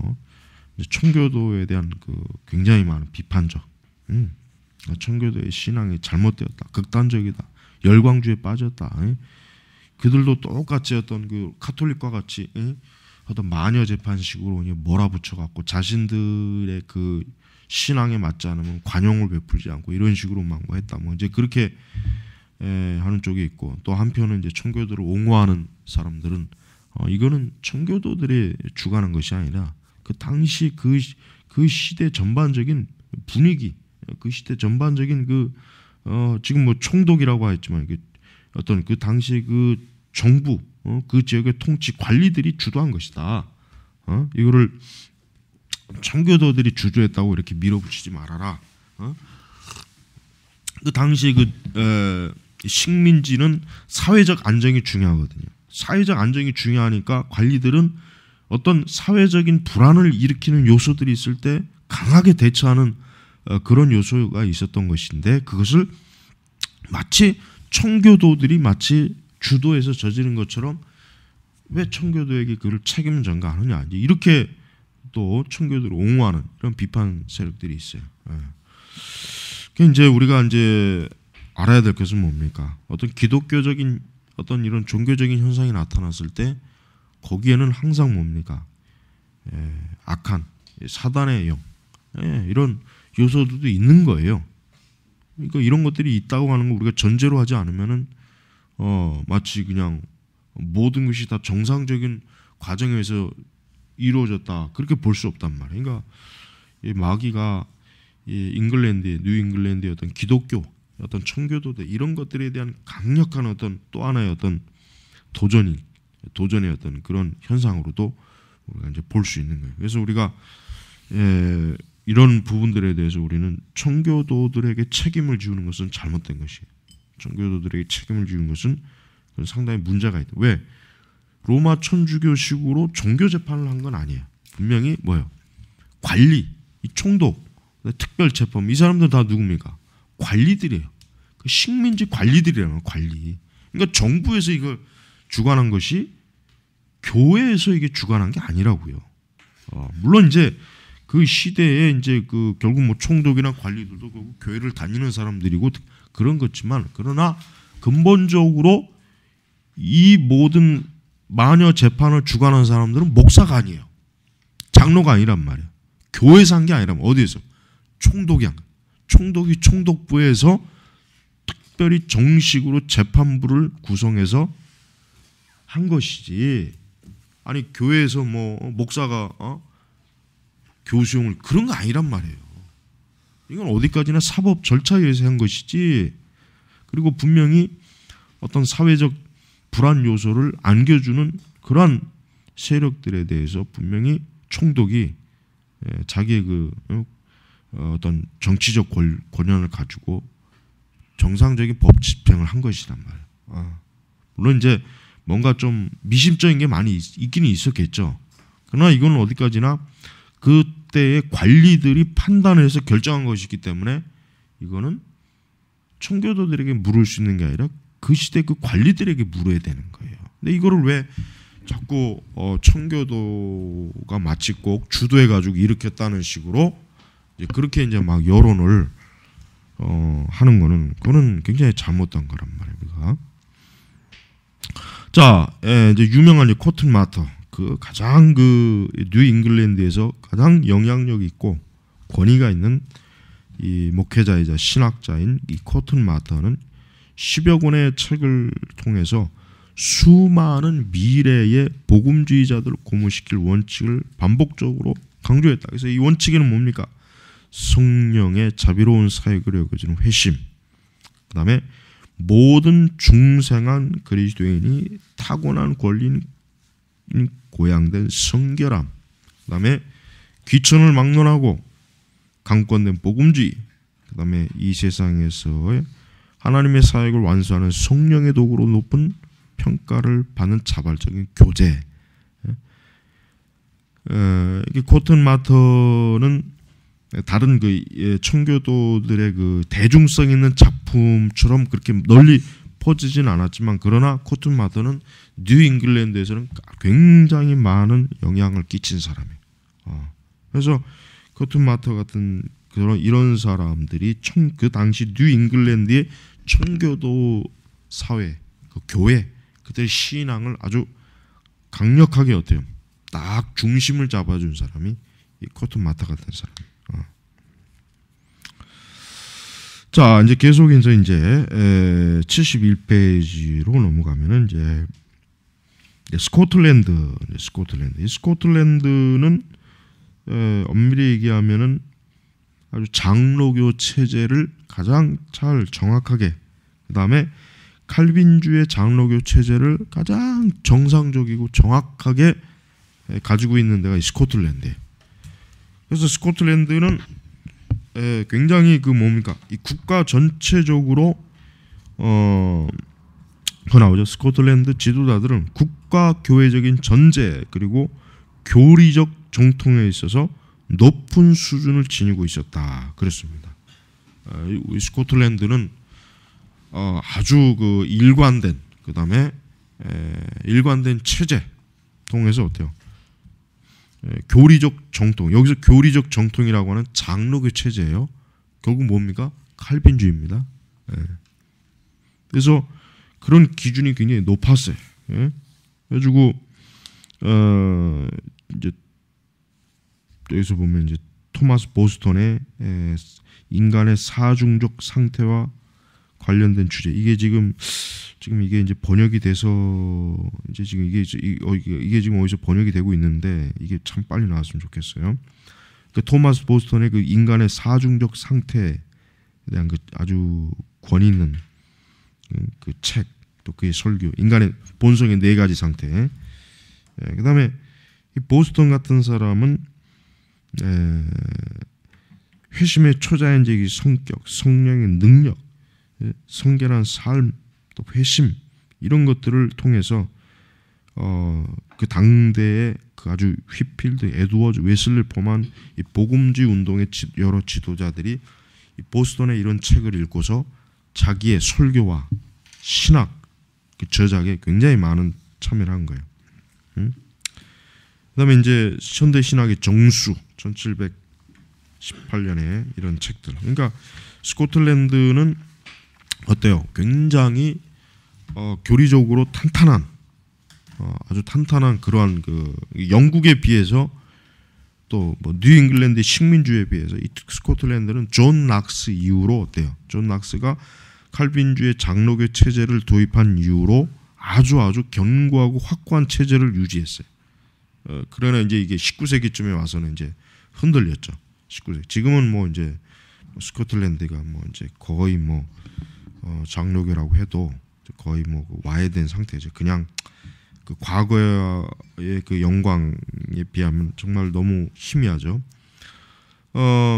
A: 청교도에 대한 그 굉장히 많은 비판적, 청교도의 신앙이 잘못되었다, 극단적이다, 열광주의에 빠졌다. 그들도 똑같이 어떤 그 카톨릭과 같이 어떤 마녀 재판식으로 몰아붙여 갖고 자신들의 그 신앙에 맞지 않으면 관용을 베풀지 않고 이런 식으로 막 뭐 했다. 뭐 이제 그렇게 하는 쪽이 있고, 또 한편은 이제 청교도를 옹호하는 사람들은 이거는 청교도들이 주관한 것이 아니라 그 당시 그 시대 전반적인 분위기, 그 시대 전반적인 지금 뭐 총독이라고 했지만 어떤 그 당시 그 정부, 그 지역의 통치 관리들이 주도한 것이다. 이거를 청교도들이 주도했다고 이렇게 밀어붙이지 말아라. 그 당시 식민지는 사회적 안정이 중요하거든요. 사회적 안정이 중요하니까 관리들은 어떤 사회적인 불안을 일으키는 요소들이 있을 때 강하게 대처하는 그런 요소가 있었던 것인데, 그것을 마치 청교도들이 마치 주도해서 저지른 것처럼 왜 청교도에게 그걸 책임을 전가하느냐, 이렇게 또 청교도를 옹호하는 이런 비판 세력들이 있어요. 이제 우리가 이제 알아야 될 것은 뭡니까? 어떤 기독교적인 어떤 이런 종교적인 현상이 나타났을 때 거기에는 항상 뭡니까? 악한 사단의 영, 이런 요소들도 있는 거예요. 그러니까 이런 것들이 있다고 하는 거 우리가 전제로 하지 않으면은 마치 그냥 모든 것이 다 정상적인 과정에서 이루어졌다, 그렇게 볼 수 없단 말이에요. 그러니까 이 마귀가 이 뉴 잉글랜드의 어떤 기독교, 어떤 청교도들 이런 것들에 대한 강력한 어떤 또 하나의 어떤 도전의 어떤 그런 현상으로도 우리가 이제 볼 수 있는 거예요. 그래서 우리가 이런 부분들에 대해서 우리는 청교도들에게 책임을 지우는 것은 잘못된 것이에요. 청교도들에게 책임을 지우는 것은 상당히 문제가 있다. 왜? 로마 천주교식으로 종교 재판을 한 건 아니에요. 분명히 뭐예요? 관리, 이 총독, 특별 재판, 이 사람들 다 누굽니까? 관리들이에요. 그 식민지 관리들이라는 관리. 그러니까 정부에서 이걸 주관한 것이 교회에서 이게 주관한 게 아니라고요. 물론 이제 그 시대에 이제 그 결국 뭐 총독이나 관리들도 결국 교회를 다니는 사람들이고 그런 거지만, 그러나 근본적으로 이 모든 마녀 재판을 주관한 사람들은 목사가 아니에요. 장로가 아니란 말이에요. 교회에서 한 게 아니라면 어디에서? 총독이 한 거예요. 총독이 총독부에서 특별히 정식으로 재판부를 구성해서 한 것이지, 아니 교회에서 뭐 목사가 교수용을 그런 거 아니란 말이에요. 이건 어디까지나 사법 절차에 의해서 한 것이지, 그리고 분명히 어떤 사회적 불안 요소를 안겨주는 그러한 세력들에 대해서 분명히 총독이 자기의 그 어떤 정치적 권한을 가지고 정상적인 법 집행을 한 것이란 말이에요. 물론 이제 뭔가 좀 미심적인 게 많이 있기는 있었겠죠. 그러나 이건 어디까지나 그때의 관리들이 판단해서 결정한 것이기 때문에 이거는 청교도들에게 물을 수 있는 게 아니라 그 시대 그 관리들에게 물어야 되는 거예요. 근데 이거를 왜 자꾸 청교도가 마치 꼭 주도해가지고 일으켰다는 식으로 그렇게 이제 막 여론을 하는 거는, 그거는 굉장히 잘못된 거란 말입니다. 자, 이제 유명한 이 코튼 마터, 그 가장 그 뉴 잉글랜드에서 가장 영향력 있고 권위가 있는 이 목회자이자 신학자인 이 코튼 마터는 10여 권의 책을 통해서 수많은 미래의 복음주의자들을 고무시킬 원칙을 반복적으로 강조했다. 그래서 이 원칙에는 뭡니까? 성령의 자비로운 사역을 여겨주는 회심, 그 다음에 모든 중생한 그리스도인이 타고난 권리인 고양된 성결함, 그 다음에 귀천을 막론하고 강권된 복음주의, 그 다음에 이 세상에서의 하나님의 사역을 완수하는 성령의 도구로 높은 평가를 받는 자발적인 교제. 코튼 마터는 다른 그 청교도들의 그 대중성 있는 작품처럼 그렇게 널리 퍼지진 않았지만, 그러나 코튼 마터는 뉴 잉글랜드에서는 굉장히 많은 영향을 끼친 사람이에요. 그래서 코튼 마터 같은 이런 사람들이 그 당시 뉴 잉글랜드의 청교도 사회, 그 교회, 그들의 신앙을 아주 강력하게 어때요? 딱 중심을 잡아준 사람이 이 코튼 마터 같은 사람이에요. 자, 이제 계속해서 이제 71페이지로 넘어가면은 이제 스코틀랜드. 이 스코틀랜드는 엄밀히 얘기하면은 아주 장로교 체제를 가장 잘 정확하게, 그 다음에 칼빈주의 장로교 체제를 가장 정상적이고 정확하게 가지고 있는 데가 이 스코틀랜드예요. 그래서 스코틀랜드는 굉장히 그 뭡니까, 이 국가 전체적으로 그 나오죠. 스코틀랜드 지도자들은 국가 교회적인 전제 그리고 교리적 정통에 있어서 높은 수준을 지니고 있었다. 그렇습니다. 이 스코틀랜드는 아주 그 일관된 그다음에 일관된 체제 통해서 어때요? 교리적 정통. 여기서 교리적 정통이라고 하는 장로교 체제예요. 결국 뭡니까? 칼빈주의입니다. 그래서 그런 기준이 굉장히 높았어요. 그래가지고 이제 여기서 보면 이제 토마스 보스턴의 인간의 사중적 상태와 관련된 주제. 이게 지금 이게 이제 번역이 돼서 이제 지금 이게 지금 어디서 번역이 되고 있는데 이게 참 빨리 나왔으면 좋겠어요. 그 토마스 보스턴의 그 인간의 사중적 상태에 대한 그 아주 권위 있는 그 책, 또 그의 설교, 인간의 본성의 4가지 상태. 그다음에 이 보스턴 같은 사람은 회심의 초자연적인 성격, 성령의 능력, 성결한 삶, 또 회심 이런 것들을 통해서 그 당대의 그 아주 휘필드, 에드워즈, 웨슬리를 포함한 이 복음주의 운동의 여러 지도자들이 이 보스턴의 이런 책을 읽고서 자기의 설교와 신학 그 저작에 굉장히 많은 참여를 한 거예요. 그다음에 이제 현대 신학의 정수 1718년에 이런 책들. 그러니까 스코틀랜드는 어때요? 굉장히 교리적으로 탄탄한 아주 탄탄한 그러한 그 영국에 비해서 또 뭐 뉴잉글랜드의 식민주의에 비해서 이 스코틀랜드는 존 낙스 이후로 어때요? 존 낙스가 칼빈주의 장로교 체제를 도입한 이후로 아주 견고하고 확고한 체제를 유지했어요. 그러나 이제 이게 19세기쯤에 와서는 이제 흔들렸죠. 19세기. 지금은 뭐 이제 스코틀랜드가 뭐 이제 거의 뭐 장로교라고 해도 거의 뭐 와해된 상태죠. 그냥 그 과거의 그 영광에 비하면 정말 너무 희미하죠.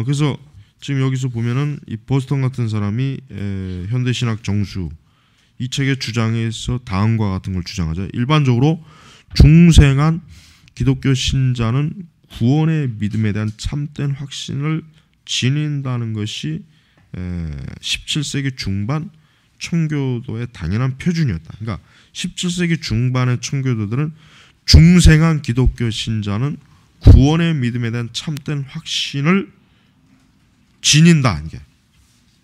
A: 그래서 지금 여기서 보면은 이 보스턴 같은 사람이 현대신학 정수 이 책의 주장에서 다음과 같은 걸 주장하죠. 일반적으로 중생한 기독교 신자는 구원의 믿음에 대한 참된 확신을 지닌다는 것이 17세기 중반 청교도의 당연한 표준이었다. 그러니까 17세기 중반의 청교도들은 중생한 기독교 신자는 구원의 믿음에 대한 참된 확신을 지닌다. 이게.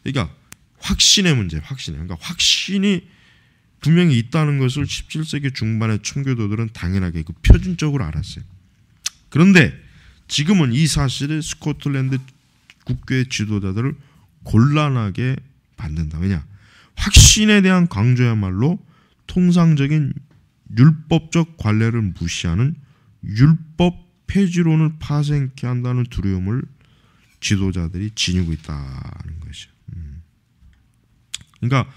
A: 그러니까 확신의 문제, 확신의. 그러니까 확신이 분명히 있다는 것을 17세기 중반의 청교도들은 당연하게 그 표준적으로 알았어요. 그런데 지금은 이 사실이 스코틀랜드 국교의 지도자들을 곤란하게 만든다. 왜냐? 확신에 대한 강조야말로 통상적인 율법적 관례를 무시하는 율법 폐지론을 파생케 한다는 두려움을 지도자들이 지니고 있다는 것이죠. 그러니까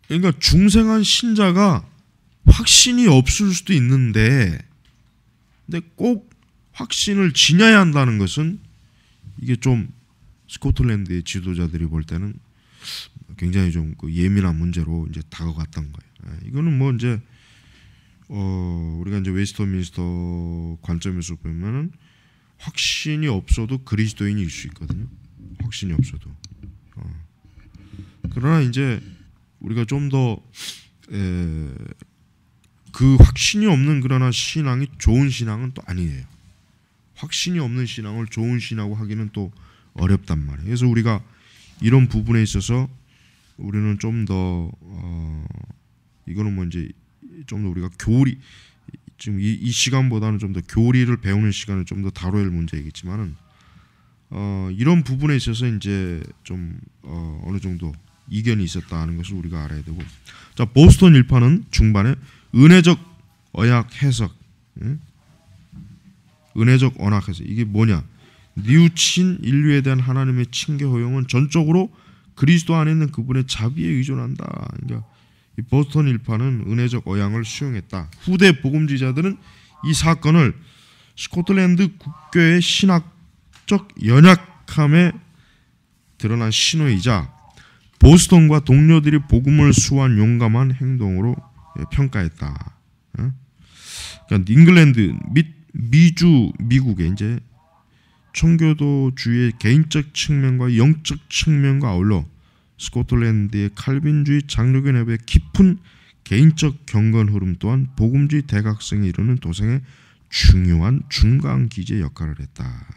A: 그러니까 중생한 신자가 확신이 없을 수도 있는데, 근데 꼭 확신을 지녀야 한다는 것은 이게 좀 스코틀랜드의 지도자들이 볼 때는 굉장히 좀 그 예민한 문제로 이제 다가갔던 거예요. 이거는 뭐 이제 우리가 이제 웨스터민스터 관점에서 보면은 확신이 없어도 그리스도인일 수 있거든요. 확신이 없어도. 그러나 이제 우리가 좀 더 그 확신이 없는 그러나 신앙이 좋은 신앙은 또 아니에요. 확신이 없는 신앙을 좋은 신앙이라고 하기는 또 어렵단 말이에요. 그래서 우리가 이런 부분에 있어서 우리는 좀 더 이거는 뭐 이제 좀 더 우리가 교리 지금 이 시간보다는 좀 더 교리를 배우는 시간을 좀 더 다뤄야 할 문제이겠지만은 이런 부분에 있어서 이제 좀 어느 정도 이견이 있었다는 것을 우리가 알아야 되고, 자 보스턴 일파는 중반에 은혜적 언약 해석, 은혜적 언약 해석 이게 뭐냐? 뉘우친 인류에 대한 하나님의 칭계 허용은 전적으로 그리스도 안에 있는 그분의 자비에 의존한다. 그러니까 이 보스턴 일파는 은혜적 언약을 수용했다. 후대 복음주의자들은 이 사건을 스코틀랜드 국교의 신학적 연약함에 드러난 신호이자 보스턴과 동료들이 복음을 수호한 용감한 행동으로 평가했다. 그러니까 잉글랜드 및 미국의 이제 청교도주의 개인적 측면과 영적 측면과 아울러 스코틀랜드의 칼빈주의 장로교 내부의 깊은 개인적 경건 흐름 또한 복음주의 대각성에 이르는 도생의 중요한 중간 기제 역할을 했다.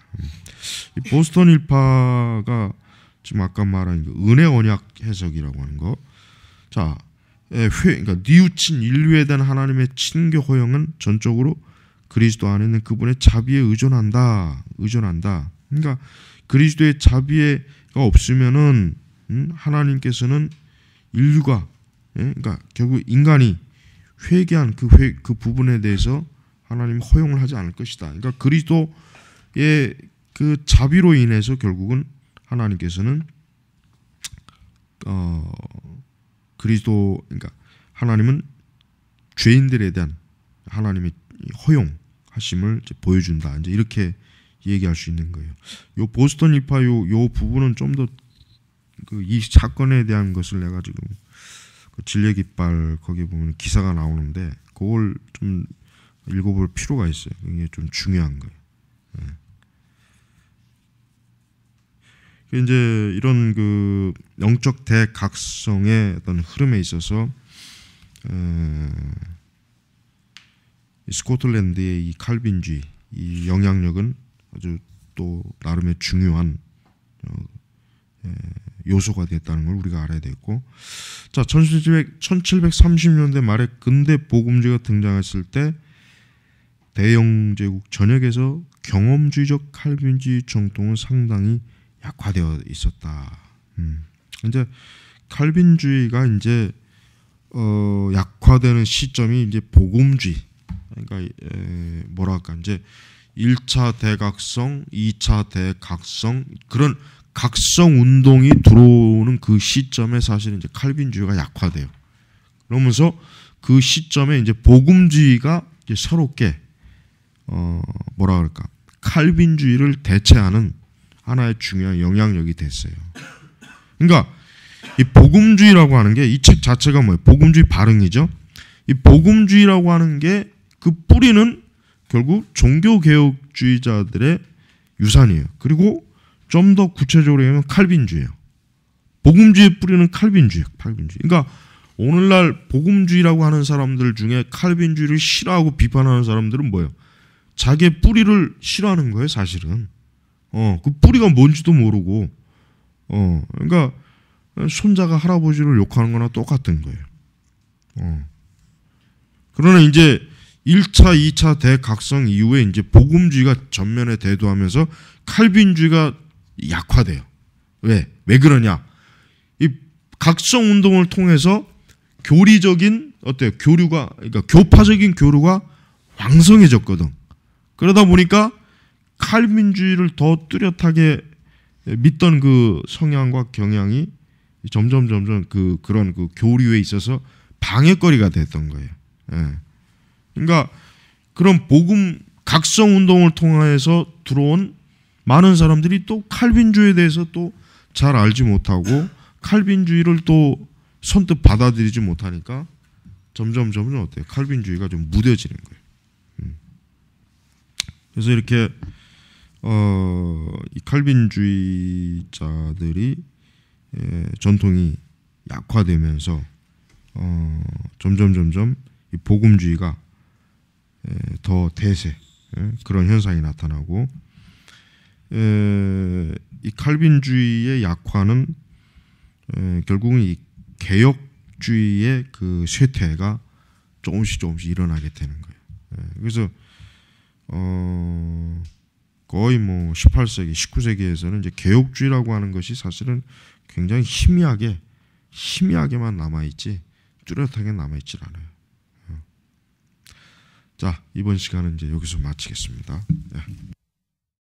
A: 이 보스턴 일파가 지금 아까 말한 은혜 언약 해석이라고 하는 거. 자, 그러니까 뉘우친 인류에 대한 하나님의 친교 허용은 전적으로 그리스도 안에 있는 그분의 자비에 의존한다. 그러니까 그리스도의 자비가 없으면은 하나님께서는 인류가 그러니까 결국 인간이 회개한 그 부분에 대해서 하나님 허용을 하지 않을 것이다. 그러니까 그리스도의 그 자비로 인해서 결국은 하나님께서는 그러니까 하나님은 죄인들에 대한 하나님의 허용하심을 이제 보여준다. 이제 이렇게 얘기할 수 있는 거예요. 요 보스턴 일파 요 부분은 좀 더 이 사건에 대한 것을 내가 지금 그 진례깃발 거기에 보면 기사가 나오는데 그걸 좀 읽어볼 필요가 있어요. 이게 좀 중요한 거예요. 이제 이런 그 영적 대각성의 어떤 흐름에 있어서 스코틀랜드의 이 칼빈주의 이 영향력은 아주 또 나름의 중요한 요소가 됐다는 걸 우리가 알아야 되겠고, 자 1730년대 말에 근대 복음주의가 등장했을 때 대영제국 전역에서 경험주의적 칼빈주의 정통은 상당히 약화되어 있었다. 이제 칼빈주의가 이제 약화되는 시점이 이제 복음주의, 그러니까 뭐랄까 이제 1차 대각성, 2차 대각성 그런 각성 운동이 들어오는 그 시점에 사실은 이제 칼빈주의가 약화돼요. 그러면서 그 시점에 이제 복음주의가 이제 새롭게 뭐라 그럴까 칼빈주의를 대체하는 하나의 중요한 영향력이 됐어요. 그러니까 이 복음주의라고 하는 게 이 책 자체가 뭐예요? 복음주의 발흥이죠. 이 복음주의라고 하는 게 그 뿌리는 결국 종교개혁주의자들의 유산이에요. 그리고 좀 더 구체적으로 얘기하면 칼빈주의예요. 복음주의의 뿌리는 칼빈주의예요. 칼빈주의. 그러니까 오늘날 복음주의라고 하는 사람들 중에 칼빈주의를 싫어하고 비판하는 사람들은 뭐예요? 자기의 뿌리를 싫어하는 거예요, 사실은. 그 뿌리가 뭔지도 모르고, 그러니까 손자가 할아버지를 욕하는 거나 똑같은 거예요. 그러나 이제 1차, 2차 대각성 이후에 이제 복음주의가 전면에 대두하면서 칼빈주의가 약화돼요. 왜 그러냐? 이 각성 운동을 통해서 교리적인 교류가, 그러니까 교파적인 교류가 왕성해졌거든. 그러다 보니까 칼빈주의를 더 뚜렷하게 믿던 그 성향과 경향이 점점 그런 그 교류에 있어서 방해거리가 됐던 거예요. 그러니까 그런 복음 각성 운동을 통해서 들어온 많은 사람들이 또 칼빈주의에 대해서 또 잘 알지 못하고 칼빈주의를 또 선뜻 받아들이지 못하니까 점점 어때요? 칼빈주의가 좀 무뎌지는 거예요. 그래서 이렇게 이 칼빈주의자들이 전통이 약화되면서 점점 이 복음주의가 더 대세 그런 현상이 나타나고, 이 칼빈주의의 약화는 결국은 이 개혁주의의 그 쇠퇴가 조금씩 일어나게 되는 거예요. 그래서 거의 뭐 18세기, 19세기에서는 이제 개혁주의라고 하는 것이 사실은 굉장히 희미하게만 남아있지 뚜렷하게 남아있질 않아요. 자, 이번 시간은 이제 여기서 마치겠습니다.